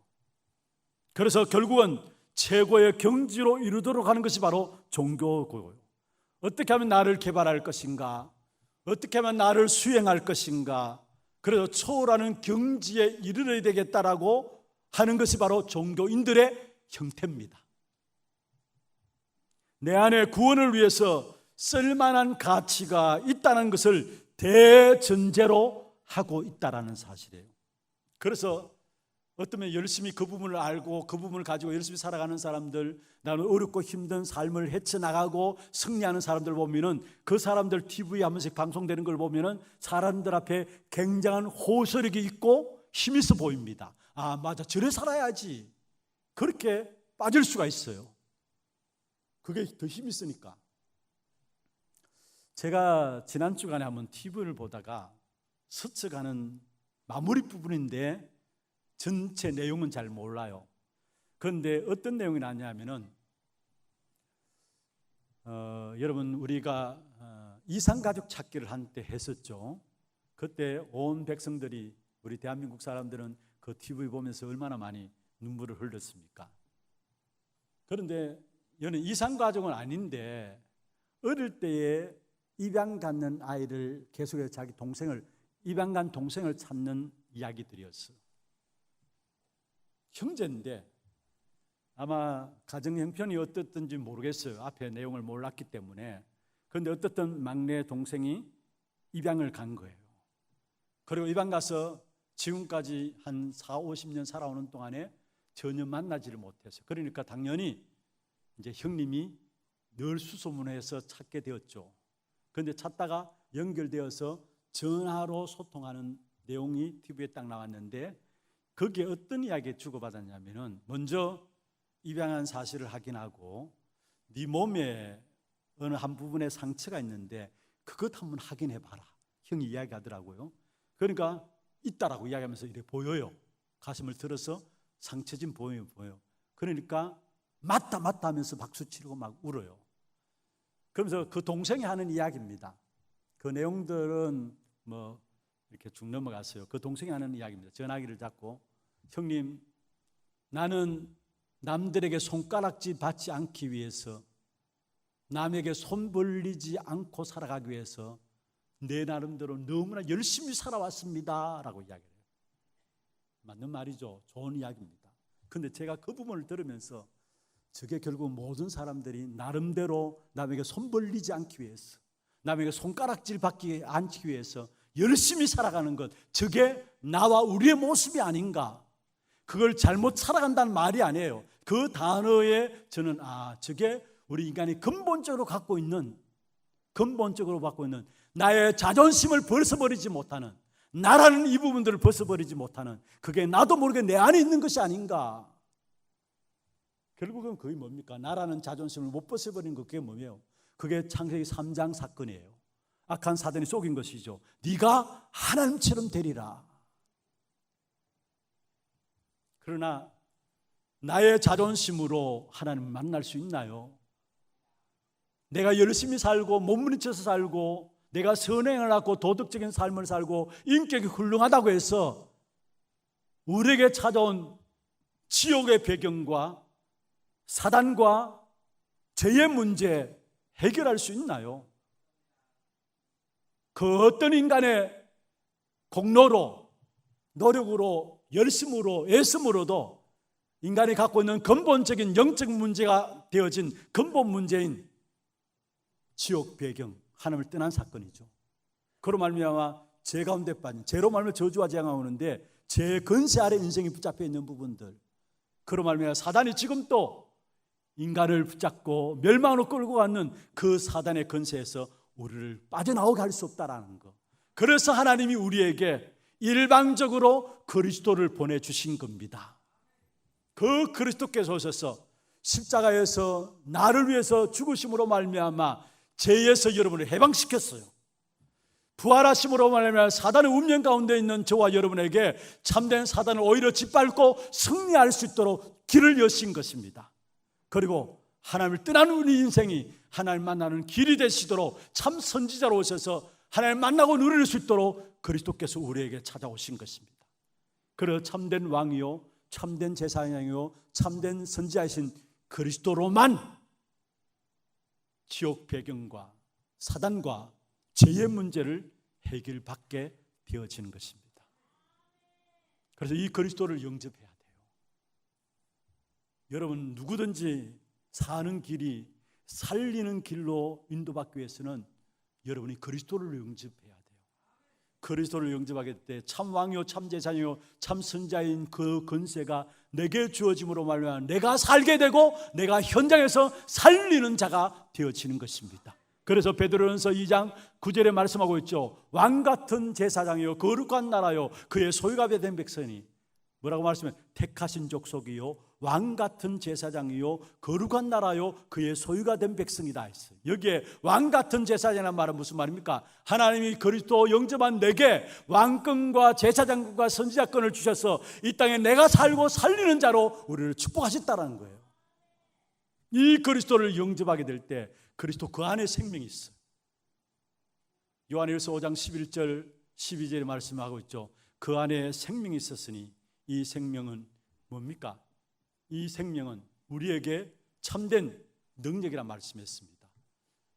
그래서 결국은 최고의 경지로 이르도록 하는 것이 바로 종교고요. 어떻게 하면 나를 개발할 것인가? 어떻게 하면 나를 수행할 것인가? 그래서 초월하는 경지에 이르러야 되겠다라고 하는 것이 바로 종교인들의 형태입니다. 내 안에 구원을 위해서 쓸만한 가치가 있다는 것을 대전제로 하고 있다는 사실이에요. 그래서 어쩌면 열심히 그 부분을 알고 그 부분을 가지고 열심히 살아가는 사람들, 나는 어렵고 힘든 삶을 헤쳐나가고 승리하는 사람들 보면은 그 사람들 TV에 한 번씩 방송되는 걸 보면은 사람들 앞에 굉장한 호소력이 있고 힘이 있어 보입니다. 아, 맞아, 저래 살아야지. 그렇게 빠질 수가 있어요. 그게 더 힘이 있으니까. 제가 지난 주간에 한번 TV를 보다가 스쳐가는 마무리 부분인데 전체 내용은 잘 몰라요. 그런데 어떤 내용이 나냐면은 여러분 우리가 이산가족 찾기를 한때 했었죠. 그때 온 백성들이, 우리 대한민국 사람들은 그 TV 보면서 얼마나 많이 눈물을 흘렸습니까? 그런데 여는 이산가족은 아닌데 어릴 때에 입양 갖는 아이를 계속해서 자기 동생을, 입양 간 동생을 찾는 이야기들이었어요. 형제인데 아마 가정 형편이 어떻든지 모르겠어요. 앞에 내용을 몰랐기 때문에. 그런데 어떻든 막내 동생이 입양을 간 거예요. 그리고 입양 가서 지금까지 한 4, 50년 살아오는 동안에 전혀 만나지를 못했어요. 그러니까 당연히 이제 형님이 늘 수소문해서 찾게 되었죠. 그런데 찾다가 연결되어서 전화로 소통하는 내용이 TV에 딱 나왔는데 거기에 어떤 이야기를 주고받았냐면은 먼저 입양한 사실을 확인하고 네 몸에 어느 한 부분에 상처가 있는데 그것 한번 확인해 봐라. 형이 이야기하더라고요. 그러니까 있다라고 이야기하면서 이렇게 보여요. 가슴을 들어서 상처 좀 보여요. 그러니까 맞다 하면서 박수 치고 막 울어요. 그러면서 그 동생이 하는 이야기입니다. 그 내용들은 뭐 이렇게 쭉 넘어갔어요. 그 동생이 하는 이야기입니다. 전화기를 잡고 형님, 나는 남들에게 손가락질 받지 않기 위해서, 남에게 손 벌리지 않고 살아가기 위해서 내 나름대로 너무나 열심히 살아왔습니다 라고 이야기를 해요. 맞는 말이죠. 좋은 이야기입니다. 그런데 제가 그 부분을 들으면서 저게 결국 모든 사람들이 나름대로 남에게 손 벌리지 않기 위해서, 남에게 손가락질 받지 않기 위해서 열심히 살아가는 것, 저게 나와 우리의 모습이 아닌가. 그걸 잘못 살아간다는 말이 아니에요. 그 단어에 저는 저게 우리 인간이 근본적으로 갖고 있는 나의 자존심을 벗어버리지 못하는, 나라는 이 부분들을 벗어버리지 못하는, 그게 나도 모르게 내 안에 있는 것이 아닌가. 결국은 그게 뭡니까? 나라는 자존심을 못 벗어버리는 그게 뭐예요? 그게 창세기 3장 사건이에요. 악한 사단이 속인 것이죠. 네가 하나님처럼 되리라. 그러나 나의 자존심으로 하나님을 만날 수 있나요? 내가 열심히 살고 몸부림쳐서 살고 내가 선행을 하고 도덕적인 삶을 살고 인격이 훌륭하다고 해서 우리에게 찾아온 지옥의 배경과 사단과 죄의 문제 해결할 수 있나요? 그 어떤 인간의 공로로, 노력으로, 열심으로, 애씀으로도 인간이 갖고 있는 근본적인 영적 문제가 되어진 근본 문제인 지옥 배경, 하나님을 떠난 사건이죠. 그로 말미암아 죄 가운데 빠진, 죄로 말미암아 저주와 재앙이 오는데 죄 근세 아래 인생이 붙잡혀 있는 부분들, 그로 말미암아 사단이 지금 또 인간을 붙잡고 멸망으로 끌고 가는 그 사단의 근세에서 우리를 빠져나오게 할 수 없다라는 것. 그래서 하나님이 우리에게 일방적으로 그리스도를 보내주신 겁니다. 그 그리스도께서 오셔서 십자가에서 나를 위해서 죽으심으로 말미암아 죄에서 여러분을 해방시켰어요. 부활하심으로 말미암아 사단의 운명 가운데 있는 저와 여러분에게 참된 사단을 오히려 짓밟고 승리할 수 있도록 길을 여신 것입니다. 그리고 하나님을 떠나는 우리 인생이 하나님 만나는 길이 되시도록 참 선지자로 오셔서 하나님 만나고 누릴 수 있도록 그리스도께서 우리에게 찾아오신 것입니다. 그래서 참된 왕이요 참된 제사장이요 참된 선지자이신 그리스도로만 지옥 배경과 사단과 죄의 문제를 해결받게 되어지는 것입니다. 그래서 이 그리스도를 영접해야 돼요. 여러분, 누구든지 사는 길이 살리는 길로 인도받기 위해서는 여러분이 그리스도를 영접해야 돼요. 그리스도를 영접하게 될 때 참 왕이요 참 제사장이요 참 선자인 그 권세가 내게 주어짐으로 말미암아 내가 살게 되고 내가 현장에서 살리는 자가 되어지는 것입니다. 그래서 베드로전서 2장 9절에 말씀하고 있죠. 왕 같은 제사장이요 거룩한 나라요 그의 소유가 된 백성이 뭐라고 말씀해요? 택하신 족속이요 왕 같은 제사장이요 거룩한 나라요 그의 소유가 된 백성이다 했어요. 여기에 왕 같은 제사장이라는 말은 무슨 말입니까? 하나님이 그리스도 영접한 내게 왕권과 제사장권과 선지자권을 주셔서 이 땅에 내가 살고 살리는 자로 우리를 축복하셨다는 거예요. 이 그리스도를 영접하게 될 때 그리스도 그 안에 생명이 있어요. 요한일서 5장 11절 12절에 말씀하고 있죠. 그 안에 생명이 있었으니 이 생명은 뭡니까? 이 생명은 우리에게 참된 능력이라 말씀했습니다.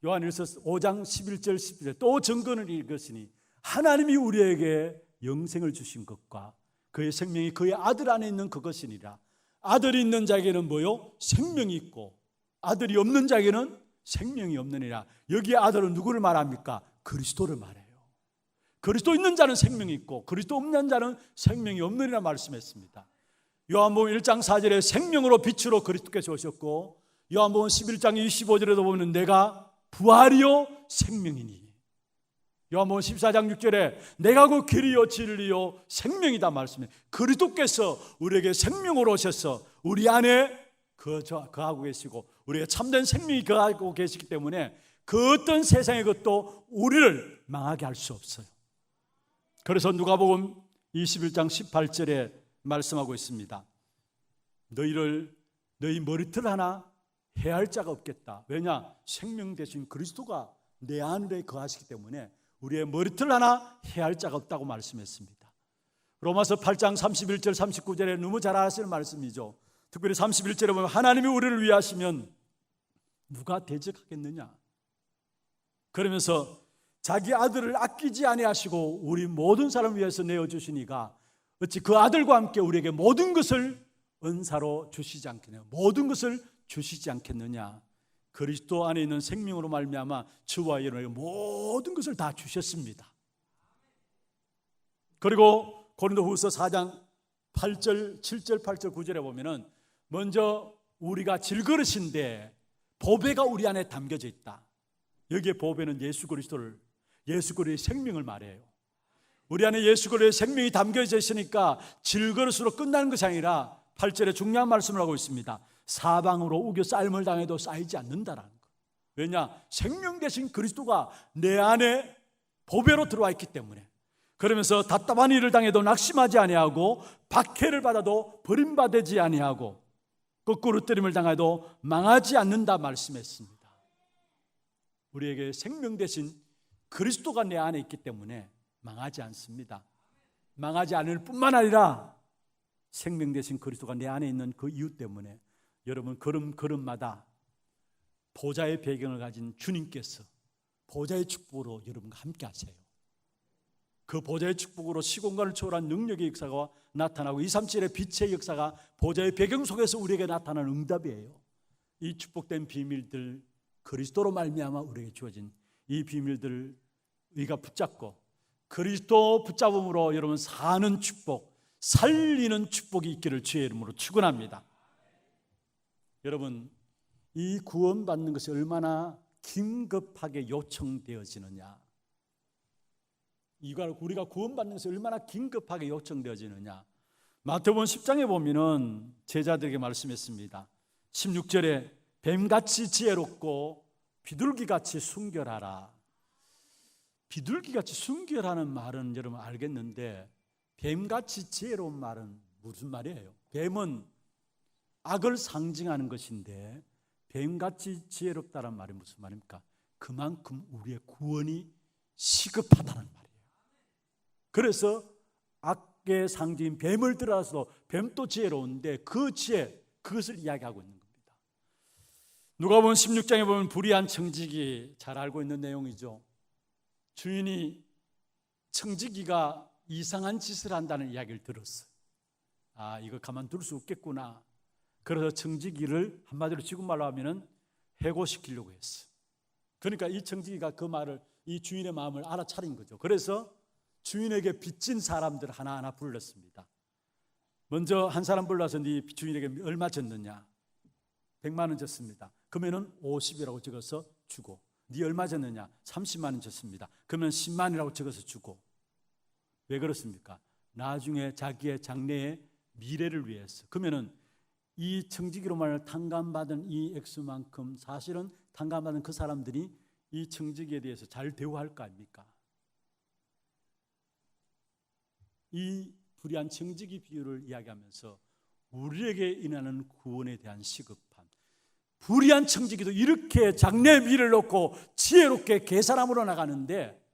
요한일서 5장 11절 12절 또 증거는 이것이니 하나님이 우리에게 영생을 주신 것과 그의 생명이 그의 아들 안에 있는 그것이니라. 아들이 있는 자에게는 뭐요? 생명이 있고 아들이 없는 자에게는 생명이 없느니라. 여기에 아들은 누구를 말합니까? 그리스도를 말해요. 그리스도 있는 자는 생명이 있고 그리스도 없는 자는 생명이 없느니라 말씀했습니다. 요한복음 1장 4절에 생명으로 빛으로 그리스도께서 오셨고 요한복음 11장 25절에도 보면 내가 부활이요 생명이니 요한복음 14장 6절에 내가 그 길이요 진리요 생명이다 말씀해. 그리스도께서 우리에게 생명으로 오셔서 우리 안에 거하고 계시고 우리의 참된 생명이 거하고 계시기 때문에 그 어떤 세상의 것도 우리를 망하게 할 수 없어요. 그래서 누가복음 21장 18절에 말씀하고 있습니다. 너희 머리털 하나 해할 자가 없겠다. 왜냐? 생명 되신 그리스도가 내 안에 거하시기 때문에 우리의 머리털 하나 해할 자가 없다고 말씀했습니다. 로마서 8장 31절 39절에 너무 잘 아시는 말씀이죠. 특별히 31절에 보면 하나님이 우리를 위하시면 누가 대적하겠느냐? 그러면서 자기 아들을 아끼지 아니하시고 우리 모든 사람을 위해서 내어주시니가 어찌 그 아들과 함께 우리에게 모든 것을 은사로 주시지 않겠느냐? 모든 것을 주시지 않겠느냐? 그리스도 안에 있는 생명으로 말미암아 저와 여러분에게 모든 것을 다 주셨습니다. 그리고 고린도후서 4장 8절, 7절, 8절, 9절에 보면은 먼저 우리가 질그릇인데 보배가 우리 안에 담겨져 있다. 여기에 보배는 예수 그리스도의 생명을 말해요. 우리 안에 예수 그리스도의 생명이 담겨져 있으니까 질그릇으로 끝나는 것이 아니라 8절에 중요한 말씀을 하고 있습니다. 사방으로 우겨 삶을 당해도 쌓이지 않는다라는 것. 왜냐? 생명 되신 그리스도가 내 안에 보배로 들어와 있기 때문에. 그러면서 답답한 일을 당해도 낙심하지 아니하고 박해를 받아도 버림받지 아니하고 거꾸로 뜨림을 당해도 망하지 않는다 말씀했습니다. 우리에게 생명 되신 그리스도가 내 안에 있기 때문에 망하지 않습니다. 망하지 않을 뿐만 아니라 생명 되신 그리스도가 내 안에 있는 그 이유 때문에 여러분 걸음걸음마다 보좌의 배경을 가진 주님께서 보좌의 축복으로 여러분과 함께 하세요. 그 보좌의 축복으로 시공간을 초월한 능력의 역사가 나타나고 237의 빛의 역사가 보좌의 배경 속에서 우리에게 나타나는 응답이에요. 이 축복된 비밀들 그리스도로 말미암아 우리에게 주어진 이 비밀들을 우리가 붙잡고 그리스도 붙잡음으로 여러분 사는 축복, 살리는 축복이 있기를 주의 이름으로 축원합니다. 여러분, 이 구원받는 것이 얼마나 긴급하게 요청되어지느냐, 이걸 우리가 구원받는 것이 얼마나 긴급하게 요청되어지느냐. 마태복음 10장에 보면은 제자들에게 말씀했습니다. 16절에 뱀같이 지혜롭고 비둘기같이 순결하라. 비둘기같이 순결하는 말은 여러분 알겠는데 뱀같이 지혜로운 말은 무슨 말이에요? 뱀은 악을 상징하는 것인데 뱀같이 지혜롭다는 말이 무슨 말입니까? 그만큼 우리의 구원이 시급하다는 말이에요. 그래서 악의 상징인 뱀을 들어서 뱀도 지혜로운데 그 지혜, 그것을 이야기하고 있는 겁니다. 누가복음 16장에 보면 불의한 청지기, 잘 알고 있는 내용이죠. 주인이 청지기가 이상한 짓을 한다는 이야기를 들었어요. 아, 이거 가만둘 수 없겠구나. 그래서 청지기를 한마디로 지금 말로 하면은 해고시키려고 했어요. 그러니까 이 청지기가 그 말을, 이 주인의 마음을 알아차린 거죠. 그래서 주인에게 빚진 사람들 하나하나 불렀습니다. 먼저 한 사람 불러서 네 주인에게 얼마 졌느냐? 100만 원 졌습니다. 그러면은 50이라고 적어서 주고, 네 얼마 졌느냐? 30만 원 졌습니다. 그러면 10만이라고 적어서 주고. 왜 그렇습니까? 나중에 자기의 장래의 미래를 위해서. 그러면은 이 청지기로 말하는 탕감받은 이 액수만큼 사실은 탕감받은 그 사람들이 이 청지기에 대해서 잘 대우할 거 아닙니까? 이 불의한 청지기 비유를 이야기하면서 우리에게 인하는 구원에 대한 시급함, 불의한 청지기도 이렇게 장래의 미래를 놓고 지혜롭게 계산함으로 나가는데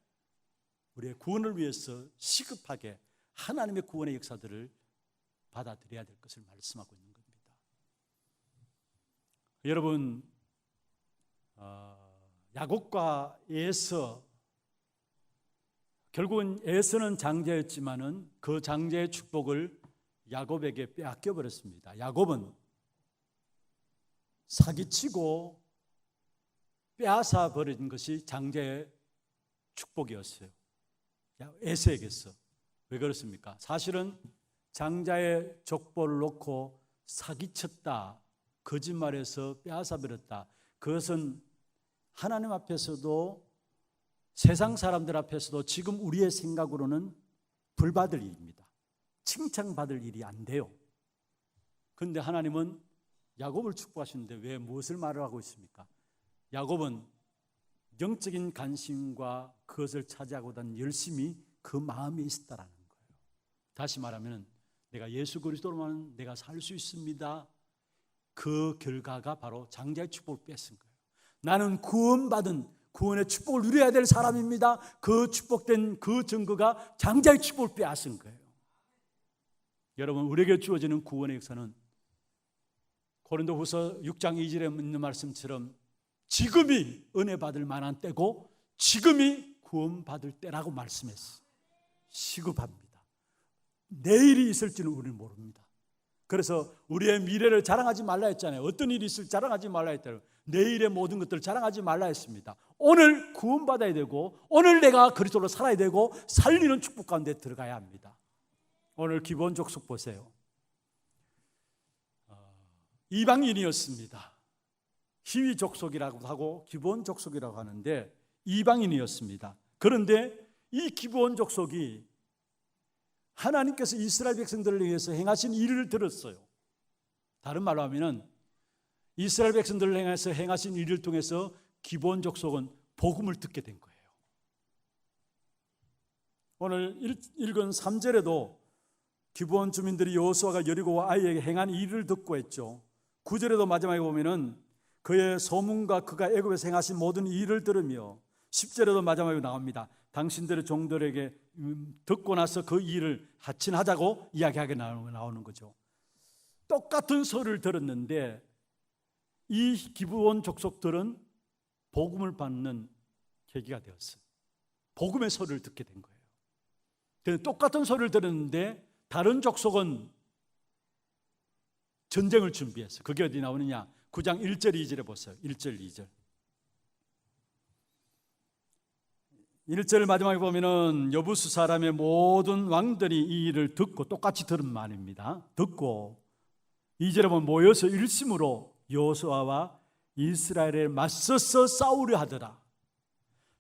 우리의 구원을 위해서 시급하게 하나님의 구원의 역사들을 받아들여야 될 것을 말씀하고 있는 겁니다. 여러분, 야곱과 에서, 결국은 에서는 장자였지만은 그 장자의 축복을 야곱에게 빼앗겨 버렸습니다. 야곱은 사기치고 빼앗아 버린 것이 장자의 축복이었어요. 에서에게서. 왜 그렇습니까? 사실은 장자의 족보를 놓고 사기쳤다, 거짓말해서 빼앗아 버렸다. 그것은 하나님 앞에서도 세상 사람들 앞에서도 지금 우리의 생각으로는 불받을 일입니다. 칭찬받을 일이 안 돼요. 그런데 하나님은 야곱을 축복하시는데 왜 무엇을 말을 하고 있습니까? 야곱은 영적인 관심과 그것을 차지하고자 하는 열심이 그 마음에 있었다라는 거예요. 다시 말하면 내가 예수 그리스도로만 내가 살 수 있습니다. 그 결과가 바로 장자의 축복을 뺏은 거예요. 나는 구원받은 구원의 축복을 누려야 될 사람입니다. 그 축복된 그 증거가 장자의 축복을 빼앗은 거예요. 여러분, 우리에게 주어지는 구원의 역사는 고린도후서 6장 2절에 있는 말씀처럼 지금이 은혜 받을 만한 때고 지금이 구원받을 때라고 말씀했어요. 시급합니다. 내일이 있을지는 우리는 모릅니다. 그래서 우리의 미래를 자랑하지 말라 했잖아요. 어떤 일이 있을지 자랑하지 말라 했잖아요. 내일의 모든 것들을 자랑하지 말라 했습니다. 오늘 구원받아야 되고 오늘 내가 그리스도로 살아야 되고 살리는 축복 가운데 들어가야 합니다. 오늘 기본 족속 보세요. 이방인이었습니다. 희위 족속이라고 하고 기본 족속이라고 하는데 이방인이었습니다. 그런데 이 기본 족속이 하나님께서 이스라엘 백성들을 위해서 행하신 일을 들었어요. 다른 말로 하면은 이스라엘 백성들을 향해서 행하신 일을 통해서 기본 족속은 복음을 듣게 된 거예요. 오늘 읽은 3절에도 기브온 주민들이 여호수아가 여리고와 아이에게 행한 일을 듣고 했죠. 9절에도 마지막에 보면은 그의 소문과 그가 애굽에서 행하신 모든 일을 들으며 10절에도 마지막에 나옵니다. 당신들의 종들에게 듣고 나서 그 일을 하친하자고 이야기하게 나오는 거죠. 똑같은 소리를 들었는데 이 기브온 족속들은 복음을 받는 계기가 되었어요. 복음의 소리를 듣게 된 거예요. 똑같은 소리를 들었는데 다른 족속은 전쟁을 준비했어요. 그게 어디 나오느냐? 9장 1절 2절에 보세요. 1절 2절. 1절 마지막에 보면은 여부수 사람의 모든 왕들이 이 일을 듣고 똑같이 들은 말입니다. 듣고 2절에 보면 모여서 일심으로 여호수아와 이스라엘에 맞서서 싸우려 하더라.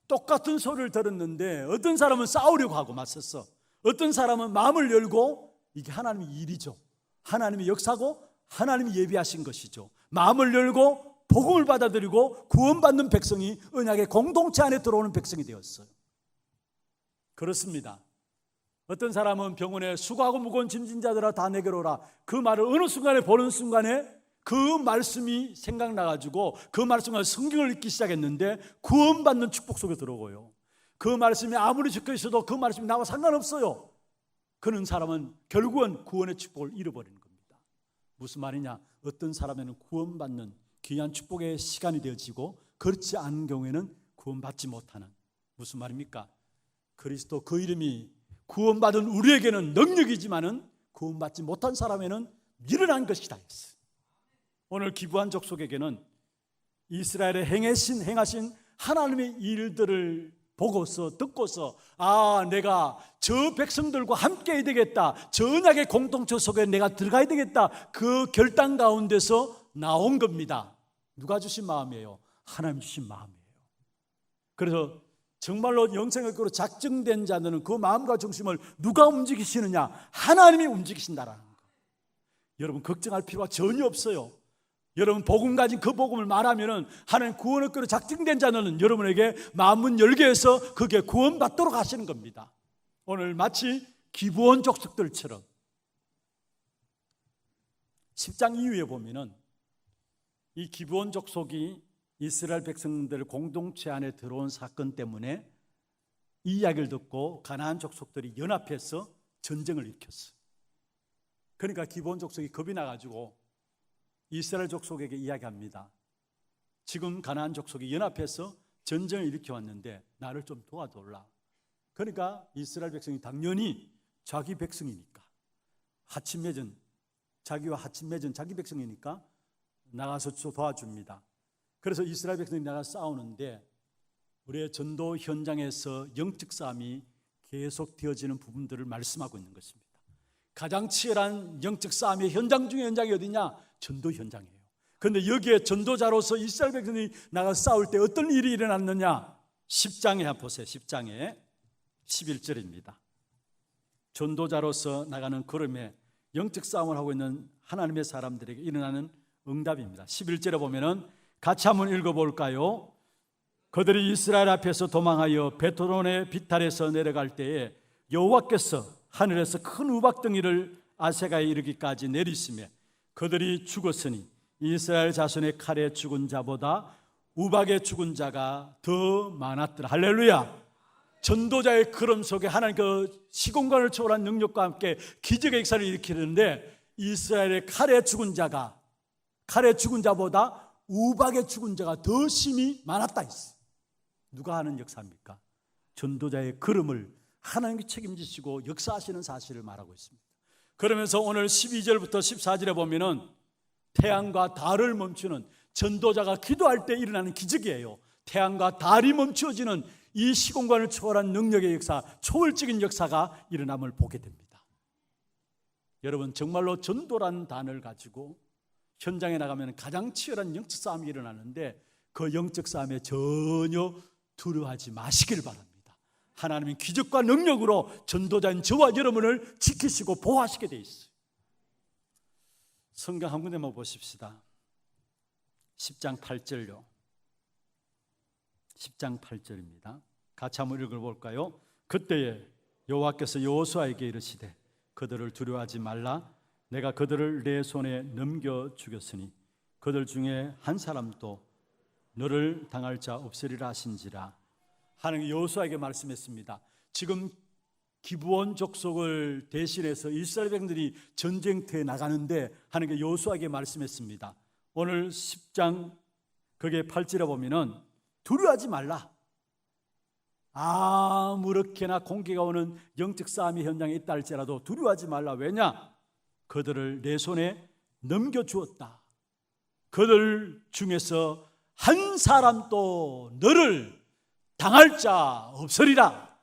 똑같은 소리를 들었는데 어떤 사람은 싸우려고 하고 맞섰어. 어떤 사람은 마음을 열고 이게 하나님의 일이죠. 하나님의 역사고 하나님이 예비하신 것이죠. 마음을 열고 복음을 받아들이고 구원받는 백성이 언약의 공동체 안에 들어오는 백성이 되었어요. 그렇습니다. 어떤 사람은 병원에 수고하고 무거운 짐진 자들아 다 내게로 오라. 그 말을 어느 순간에 보는 순간에 그 말씀이 생각나가지고 그 말씀을 성경을 읽기 시작했는데 구원받는 축복 속에 들어오고요. 그 말씀이 아무리 적혀 있어도 그 말씀이 나와 상관없어요. 그런 사람은 결국은 구원의 축복을 잃어버리는 겁니다. 무슨 말이냐? 어떤 사람에는 구원받는 귀한 축복의 시간이 되어지고 그렇지 않은 경우에는 구원받지 못하는, 무슨 말입니까? 그리스도 그 이름이 구원받은 우리에게는 능력이지만은 구원받지 못한 사람에는 미련한 것이다 했어요. 오늘 기부한 족속에게는 이스라엘에 행하신 하나님의 일들을 보고서 듣고서 내가 저 백성들과 함께 해야 되겠다, 저 언약의 공동체 속에 내가 들어가야 되겠다, 그 결단 가운데서 나온 겁니다. 누가 주신 마음이에요? 하나님 주신 마음이에요. 그래서 정말로 영생을 거로 작정된 자들은 그 마음과 중심을 누가 움직이시느냐? 하나님이 움직이신다라는 거. 여러분 걱정할 필요가 전혀 없어요. 여러분 복음 가진 그 복음을 말하면은 하나님 구원을 거로 작정된 자는 여러분에게 마음문 열게 해서 그게 구원받도록 하시는 겁니다. 오늘 마치 기브온 족속들처럼 10장 이후에 보면은 이 기브온 족속이 이스라엘 백성들 공동체 안에 들어온 사건 때문에 이 이야기를 듣고 가나안 족속들이 연합해서 전쟁을 일으켰어요. 그러니까 기브온 족속이 겁이 나가지고 이스라엘 족속에게 이야기합니다. 지금 가나안 족속이 연합해서 전쟁을 일으켜왔는데 나를 좀 도와달라. 그러니까 이스라엘 백성이 당연히 자기 백성이니까 자기와 하친 맺은 자기 백성이니까 나가서 도와줍니다. 그래서 이스라엘 백성이 나가서 싸우는데 우리의 전도 현장에서 영적 싸움이 계속 되어지는 부분들을 말씀하고 있는 것입니다. 가장 치열한 영적 싸움의 현장 중에 현장이 어디냐? 전도 현장이에요. 그런데 여기에 전도자로서 이스라엘 백성이 나가서 싸울 때 어떤 일이 일어났느냐? 10장에 한번 보세요. 10장에 11절입니다. 전도자로서 나가는 걸음에 영적 싸움을 하고 있는 하나님의 사람들에게 일어나는 응답입니다. 11절에 보면은 같이 한번 읽어볼까요? 그들이 이스라엘 앞에서 도망하여 베토론의 비탈에서 내려갈 때에 여호와께서 하늘에서 큰 우박덩이를 아세가에 이르기까지 내리시며 그들이 죽었으니 이스라엘 자손의 칼에 죽은 자보다 우박에 죽은 자가 더 많았더라. 할렐루야. 전도자의 걸음 속에 하나님 그 시공간을 초월한 능력과 함께 기적의 역사를 일으키는데 이스라엘의 칼에 죽은 자보다 우박에 죽은 자가 더 심히 많았다 했어요. 누가 하는 역사입니까? 전도자의 걸음을 하나님이 책임지시고 역사하시는 사실을 말하고 있습니다. 그러면서 오늘 12절부터 14절에 보면은 태양과 달을 멈추는, 전도자가 기도할 때 일어나는 기적이에요. 태양과 달이 멈추어지는 이 시공간을 초월한 능력의 역사, 초월적인 역사가 일어남을 보게 됩니다. 여러분 정말로 전도라는 단어를 가지고 현장에 나가면 가장 치열한 영적 싸움이 일어나는데 그 영적 싸움에 전혀 두려워하지 마시길 바랍니다. 하나님은 기적과 능력으로 전도자인 저와 여러분을 지키시고 보호하시게 돼 있어요. 성경 한 군데만 보십시다. 10장 8절요. 10장 8절입니다. 같이 한번 읽어볼까요? 그때에 여호와께서 여호수아에게 이르시되 그들을 두려워하지 말라. 내가 그들을 내 손에 넘겨 주겠으니 그들 중에 한 사람도 너를 당할 자 없으리라 하신지라. 하나님이 여호수아에게 말씀했습니다. 지금 기브온 족속을 대신해서 이스라엘 백성들이 전쟁터에 나가는데 하나님께 여호수아에게 말씀했습니다. 오늘 10장 거기에 8절에 보면은 두려워하지 말라. 아무렇게나 공기가 오는 영적 싸움의 현장에 있다 할지라도 두려워하지 말라. 왜냐? 그들을 내 손에 넘겨주었다. 그들 중에서 한 사람도 너를 당할 자 없으리라.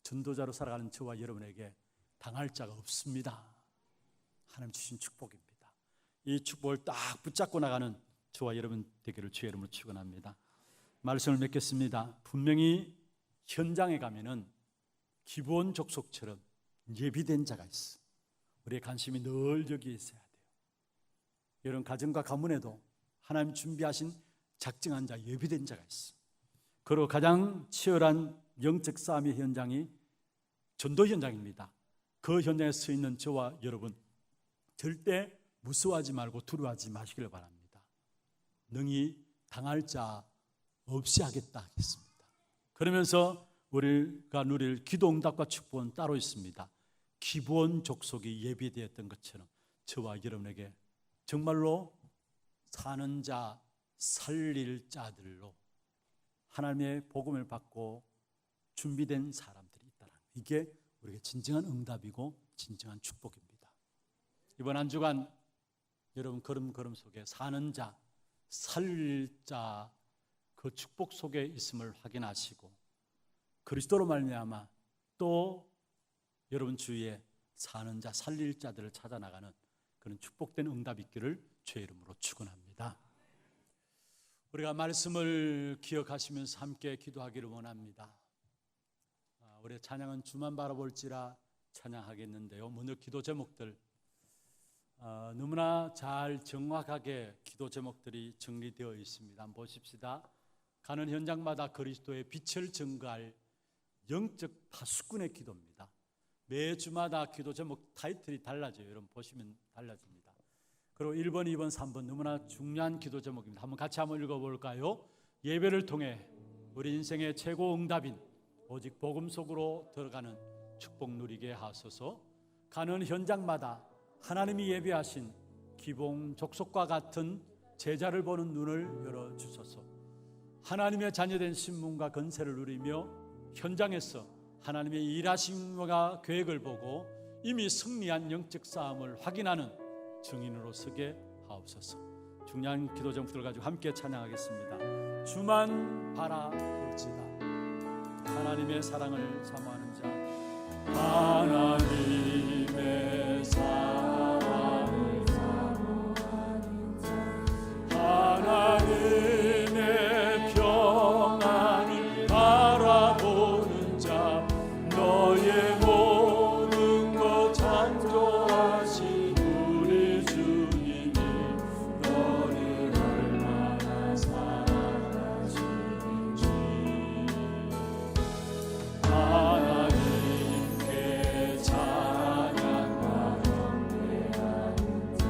전도자로 살아가는 저와 여러분에게 당할 자가 없습니다. 하나님 주신 축복입니다. 이 축복을 딱 붙잡고 나가는 저와 여러분 되기를 주의 이름으로 축원합니다. 말씀을 맺겠습니다. 분명히 현장에 가면은 기브온 족속처럼 예비된 자가 있어. 우리의 관심이 늘 여기에 있어야 돼요. 여러분 가정과 가문에도 하나님 준비하신 작정한 자, 예비된 자가 있어. 그리고 가장 치열한 영적 싸움의 현장이 전도 현장입니다. 그 현장에 서 있는 저와 여러분 절대 무서워하지 말고 두려워하지 마시길 바랍니다. 능히 당할 자 없이 하겠다 하겠습니다. 그러면서 우리가 누릴 기도응답과 축복은 따로 있습니다. 기브온 족속이 예비되었던 것처럼 저와 여러분에게 정말로 사는 자, 살릴 자들로 하나님의 복음을 받고 준비된 사람들이 있다는, 이게 우리에게 진정한 응답이고 진정한 축복입니다. 이번 한 주간 여러분 걸음걸음 속에 사는 자, 살릴 자, 그 축복 속에 있음을 확인하시고 그리스도로 말미암아 또 여러분 주위에 사는 자, 살릴 자들을 찾아 나가는 그런 축복된 응답이 있기를 주의 이름으로 축원합니다. 우리가 말씀을 기억하시면서 함께 기도하기를 원합니다. 우리의 찬양은 주만 바라볼지라 찬양하겠는데요, 오늘 기도 제목들 너무나 잘 정확하게 기도 제목들이 정리되어 있습니다. 한번 보십시다. 가는 현장마다 그리스도의 빛을 증거할 영적 파수꾼의 기도입니다. 매주마다 기도 제목 타이틀이 달라져요. 여러분 보시면 달라집니다. 그리고 1번, 2번, 3번 너무나 중요한 기도 제목입니다. 한번 같이 한번 읽어볼까요? 예배를 통해 우리 인생의 최고 응답인 오직 복음 속으로 들어가는 축복 누리게 하소서. 가는 현장마다 하나님이 예비하신 기봉 족속과 같은 제자를 보는 눈을 열어주소서. 하나님의 자녀된 신분과 건세를 누리며 현장에서 하나님의 일하심과 계획을 보고 이미 승리한 영적 싸움을 확인하는 증인으로 서게 하옵소서. 중요한 기도 제목들을 가지고 함께 찬양하겠습니다. 주만 바라볼지다. 하나님의 사랑을 사모하는 자, 하나님의 사랑을 사모하는 자, 하나님의 평안을 바라보는 자, 너의 모든 것 창조하신 우리 주님이 너를 얼마나 사랑하시는지 하나님께 찬양과 경배하는 자,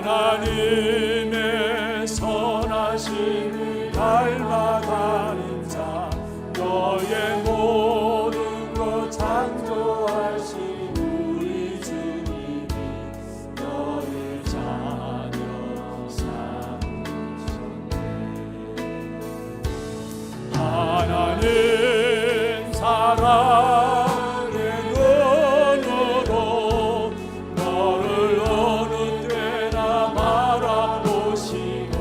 하나님의 선하심을 닮아가는 자, 너의 모든 것 창조하신 우리 주님이 너의 자녀 삼으셨네. 하나님 사랑의 눈으로 너를 어느 때나 바라보시고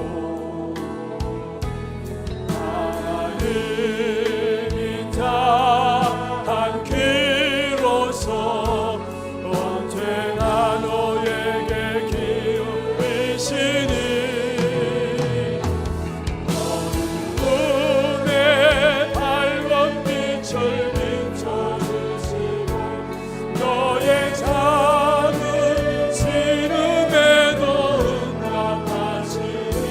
하나님이 한 귀로서 언제나 너에게 기울이시니 눈에 밝은 빛을 비춰주시고 너의 작은 신음에도 응답하시니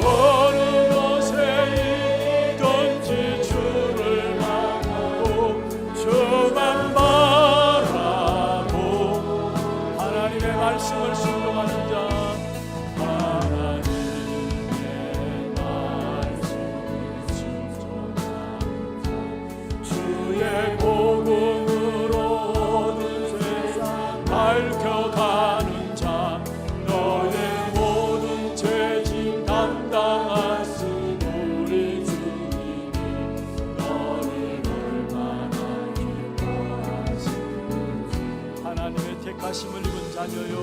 어느 곳에 있든지 주를 만나고 주만 바라보 하나님의 말씀을 순종하는 자, 하나님의 말씀을 순종하는 자, 주의 복음으로 온 세상 밝혀가는 자, 너의 모든 죄짐 담당하신 우리 주님이 너를 얼마나 기뻐하시는지 하나님의 택하심을 입은 자녀요,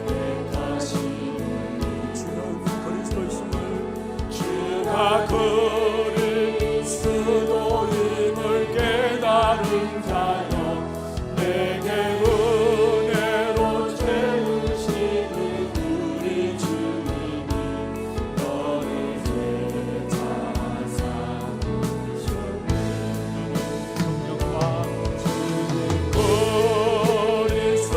택하심을 주는 그리스도이심을 주가 그리스도임을 깨달은 자여, 내게 은혜로 채우시는 우리 주님이 너를 제자 삼으셨네. 성령과 주님 그리스도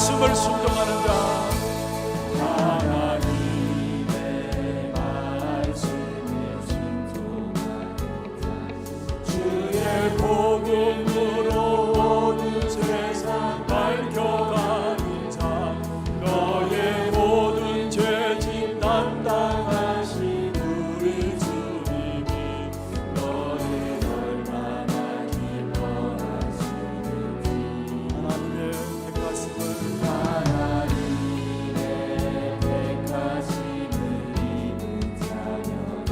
말씀을 순종하는 자, 하나님의 말씀에 순종하는 자, 주의 복음으로 온 세상 밝혀가는 자, 너의 모든 죄짐 담당하신 우리 주님이 너의 얼마나 기뻐하시는지. 하나님의 택하심을 하나님의 택하심을 입은 자녀여,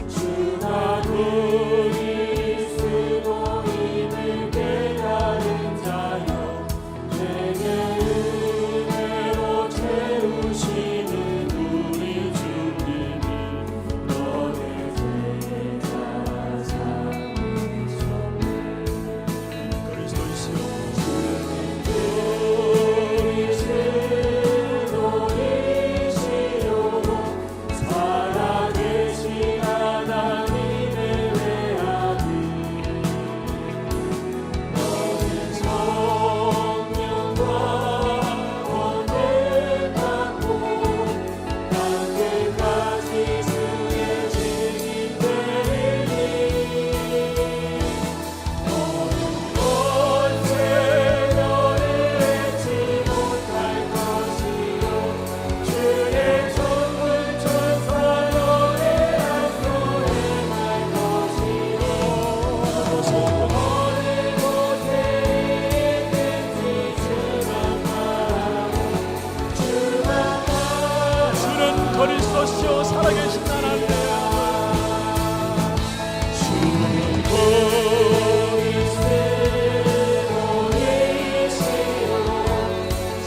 주가 그리스도 임을 깨달은 자여, 내게 은혜로 채우시는 우리 주님이 너의 제자 삼으셨네. 그리스도이시여 그리스도이시요 살아계신 하나님의 외아들, 너는 성령과 권능 받고 땅끝까지 주의 증인 되리니, 너는 온 세월을 잊지 못할 것이요, 주의 전문 천사 너의 안소에 갈 것이요, 어느 곳에 있든지 주만 바라고 주만 바라고. 주는 그리스도시요 살아계신 하나님이여 주는 그리스도이시요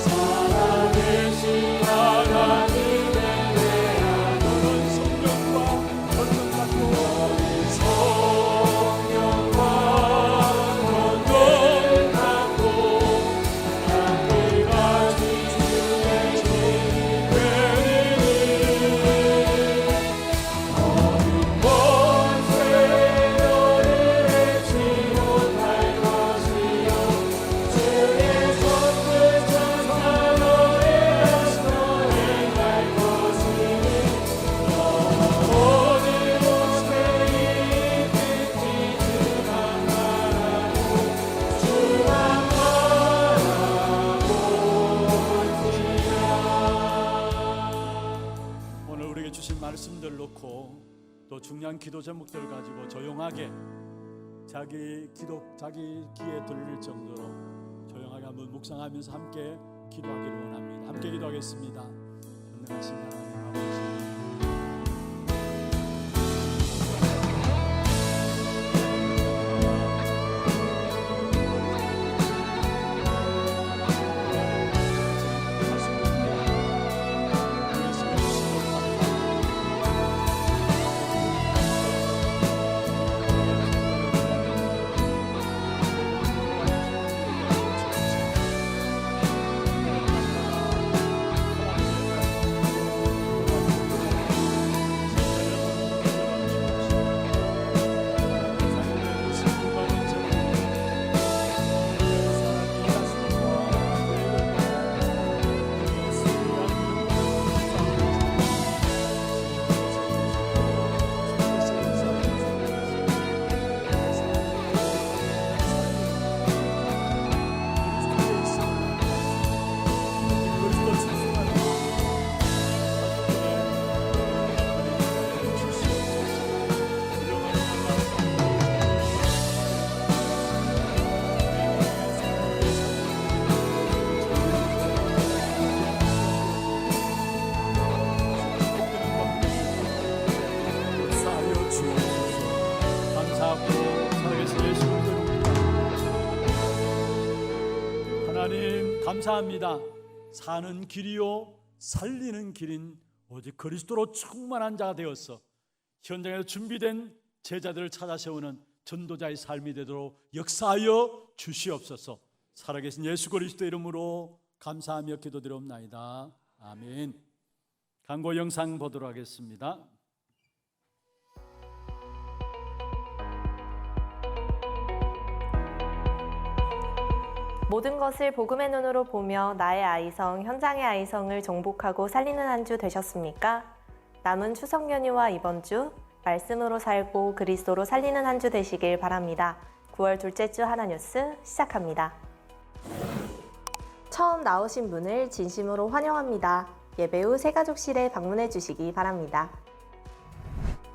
살아계신 하나님의 외아들, 너는 성령과 권능 받고 성령과 권능 받고 땅끝까지 주의 증인 되리니, 너는 온 세월을 잊지 못할 것이요, 주의 손끝 천사 너의 안소에 갈 것이니, 어느 곳에 있든지 주만 바라고 주만 바라볼지라. 오늘 우리에게 주신 말씀들 놓고 또 중요한 기도 제목들 가지고 조용하게 자기 귀에 들릴 정도로 조용하게 한번 묵상하면서 함께 기도하기를 원합니다. 함께 기도하겠습니다. 전능하신 하나님 아버지, 감사합니다. 사는 길이요 살리는 길인 오직 그리스도로 충만한 자가 되어서 현장에서 준비된 제자들을 찾아 세우는 전도자의 삶이 되도록 역사하여 주시옵소서. 살아계신 예수 그리스도 이름으로 감사하며 기도드리옵나이다. 아멘. 광고 영상 보도록 하겠습니다. 모든 것을 복음의 눈으로 보며 나의 아이성, 현장의 아이성을 정복하고 살리는 한 주 되셨습니까? 남은 추석 연휴와 이번 주 말씀으로 살고 그리스도로 살리는 한 주 되시길 바랍니다. 9월 둘째 주 하나뉴스 시작합니다. 처음 나오신 분을 진심으로 환영합니다. 예배 후 새가족실에 방문해 주시기 바랍니다.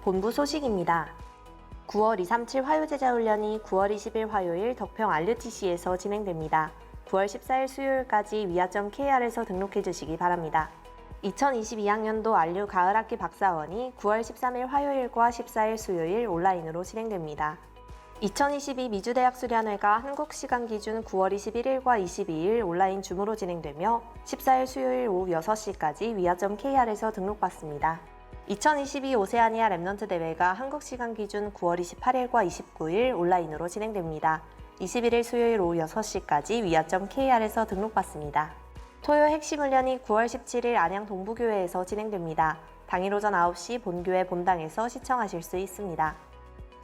본부 소식입니다. 9월 237 화요제자훈련이 9월 20일 화요일 덕평 RUTC에서 진행됩니다. 9월 14일 수요일까지 위아점 KR에서 등록해 주시기 바랍니다. 2022학년도 RU 가을학기 박사원이 9월 13일 화요일과 14일 수요일 온라인으로 진행됩니다. 2022 미주대학 수련회가 한국 시간 기준 9월 21일과 22일 온라인 줌으로 진행되며 14일 수요일 오후 6시까지 위아점 KR에서 등록받습니다. 2022 오세아니아 랩넌트 대회가 한국 시간 기준 9월 28일과 29일 온라인으로 진행됩니다. 21일 수요일 오후 6시까지 위아점 KR에서 등록받습니다. 토요 핵심 훈련이 9월 17일 안양 동부교회에서 진행됩니다. 당일 오전 9시 본교회 본당에서 시청하실 수 있습니다.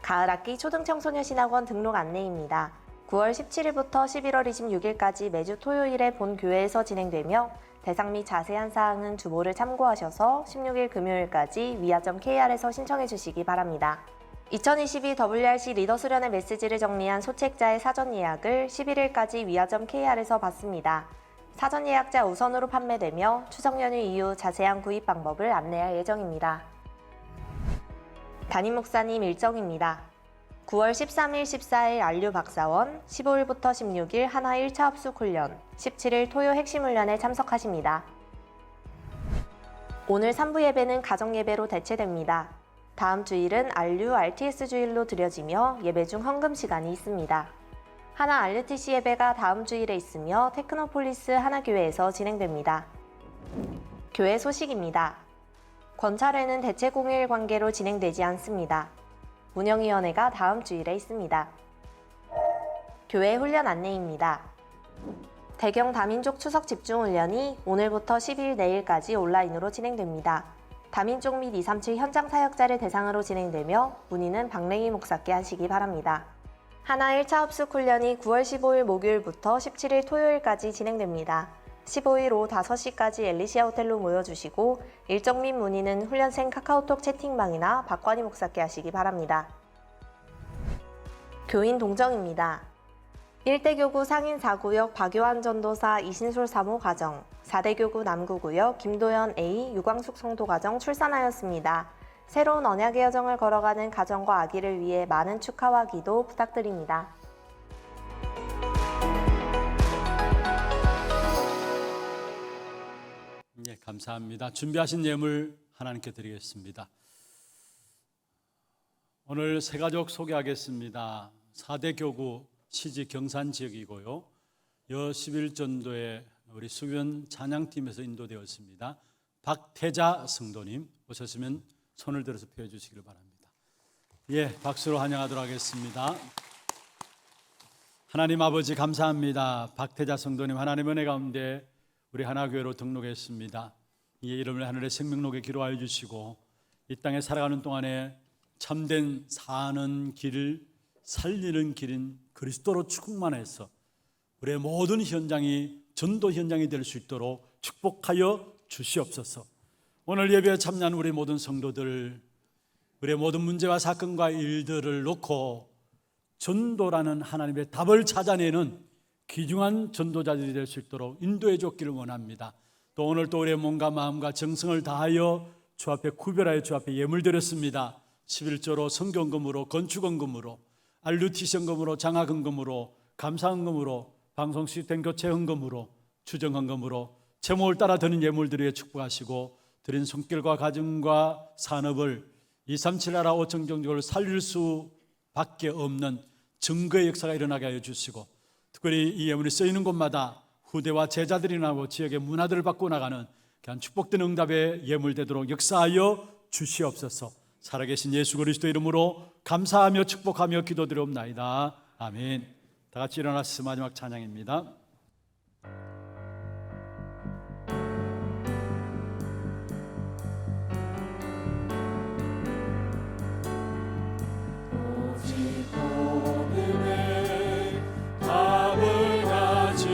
가을학기 초등청소년신학원 등록 안내입니다. 9월 17일부터 11월 26일까지 매주 토요일에 본 교회에서 진행되며 대상 및 자세한 사항은 주보를 참고하셔서 16일 금요일까지 위아점 KR에서 신청해 주시기 바랍니다. 2022 WRC 리더 수련회 메시지를 정리한 소책자의 사전 예약을 11일까지 위아점 KR에서 받습니다. 사전 예약자 우선으로 판매되며 추석 연휴 이후 자세한 구입 방법을 안내할 예정입니다. 담임 목사님 일정입니다. 9월 13일, 14일 RU 박사원, 15일부터 16일 하나 1차 합숙 훈련, 17일 토요 핵심 훈련에 참석하십니다. 오늘 3부 예배는 가정 예배로 대체됩니다. 다음 주일은 RU RTS 주일로 드려지며 예배 중 헌금 시간이 있습니다. 하나 RUTC 예배가 다음 주일에 있으며 테크노폴리스 하나교회에서 진행됩니다. 교회 소식입니다. 권찰회는 대체 공휴일 관계로 진행되지 않습니다. 운영위원회가 다음 주일에 있습니다. 교회 훈련 안내입니다. 대경 다민족 추석 집중훈련이 오늘부터 10일 내일까지 온라인으로 진행됩니다. 다민족 및 237 현장 사역자를 대상으로 진행되며 문의는 박랭희 목사께 하시기 바랍니다. 하나 1차 합숙 훈련이 9월 15일 목요일부터 17일 토요일까지 진행됩니다. 15일 오후 5시까지 엘리시아 호텔로 모여주시고 일정 및 문의는 훈련생 카카오톡 채팅방이나 박관희 목사께 하시기 바랍니다. 교인 동정입니다. 1대 교구 상인 4구역 박요한 전도사 이신솔 사모 가정, 4대 교구 남구구역 김도연 A 유광숙 성도 가정 출산하였습니다. 새로운 언약의 여정을 걸어가는 가정과 아기를 위해 많은 축하와 기도 부탁드립니다. 네, 감사합니다. 준비하신 예물 하나님께 드리겠습니다. 오늘 새 가족 소개하겠습니다. 4대 교구 시지 경산 지역이고요. 여 11전도에 우리 수변 찬양팀에서 인도되었습니다. 박태자 성도님 오셨으면 손을 들어서 펴 주시기를 바랍니다. 예, 박수로 환영하도록 하겠습니다. 하나님 아버지 감사합니다. 박태자 성도님 하나님 은혜 가운데 우리 하나교회로 등록했습니다. 이 이름을 하늘의 생명록에 기록하여 주시고 이 땅에 살아가는 동안에 참된 사는 길을 살리는 길인 그리스도로 충만해서 우리의 모든 현장이 전도 현장이 될 수 있도록 축복하여 주시옵소서. 오늘 예배에 참여한 우리 모든 성도들, 우리의 모든 문제와 사건과 일들을 놓고 전도라는 하나님의 답을 찾아내는 귀중한 전도자들이 될 수 있도록 인도해 줬기를 원합니다. 또 오늘 또 우리의 몸과 마음과 정성을 다하여 주 앞에 구별하여 주 앞에 예물 드렸습니다. 11조로 성경금으로 건축헌금으로 RUTC 헌금으로 장학헌금으로 감사헌금으로 방송 시스템 교체 헌금으로 추정헌금으로 제목을 따라 드는 예물들을 위해 축복하시고 드린 손길과 가정과 산업을 237 나라 5천 종족을 살릴 수밖에 없는 증거의 역사가 일어나게 하여 주시고 특별히 이 예물이 쓰이는 곳마다 후대와 제자들이 나고 지역의 문화들을 바꿔 나가는 귀한 축복된 응답의 예물 되도록 역사하여 주시옵소서. 살아계신 예수 그리스도 이름으로 감사하며 축복하며 기도드리옵나이다. 아멘. 다 같이 일어나서 마지막 찬양입니다. 오직 복음의 답을 가진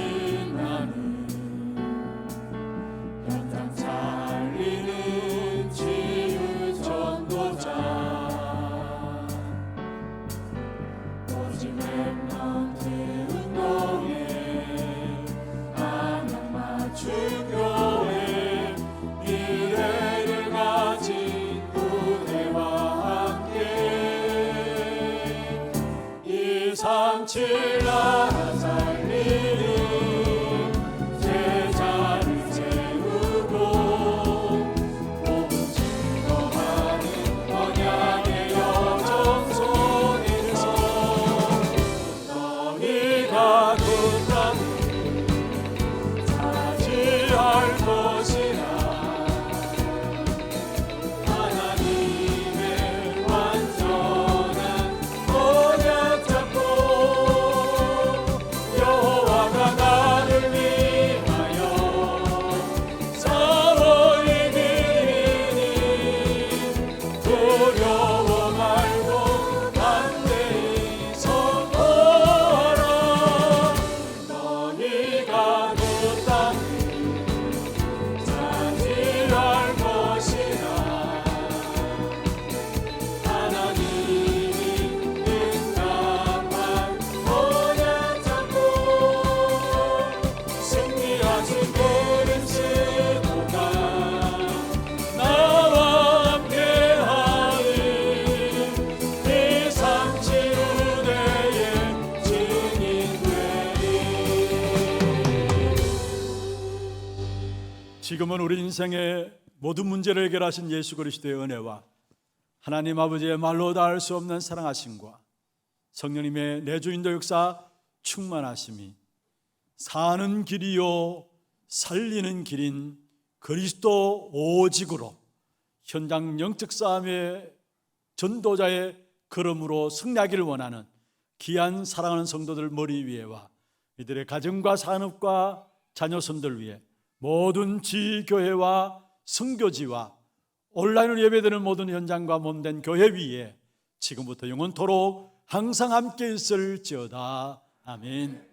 교회 미래를 가진 무대와 함께 237 나라 살리니 제자를 세우고 복음 증거하는 언약의 여정 속에서 너희가 그 땅을 차지할 것이라 하나님의 완전한 언약 잡고 여호와가 나를 위하여 싸워 이기니 두려워 말고 담대히 선포하라 너희가 그 땅을 차지할 것이라 하나님이 응답한 언약 잡고 승리하신 그림스도가 나와 함께하니 237 후대의 증인 되리 지금은 우리 인생의 모든 문제를 해결하신 예수 그리스도의 은혜와 하나님 아버지의 말로 닿을 수 없는 사랑하심과 성령님의 내주인도 역사 충만하심이 사는 길이요 살리는 길인 그리스도 오직으로 현장 영적 싸움의 전도자의 걸음으로 승리하기를 원하는 귀한 사랑하는 성도들 머리 위에와 이들의 가정과 산업과 자녀손들 위해 모든 지교회와 선교지와 온라인으로 예배드리는 모든 현장과 몸된 교회 위에 지금부터 영원토록 항상 함께 있을지어다. 아멘.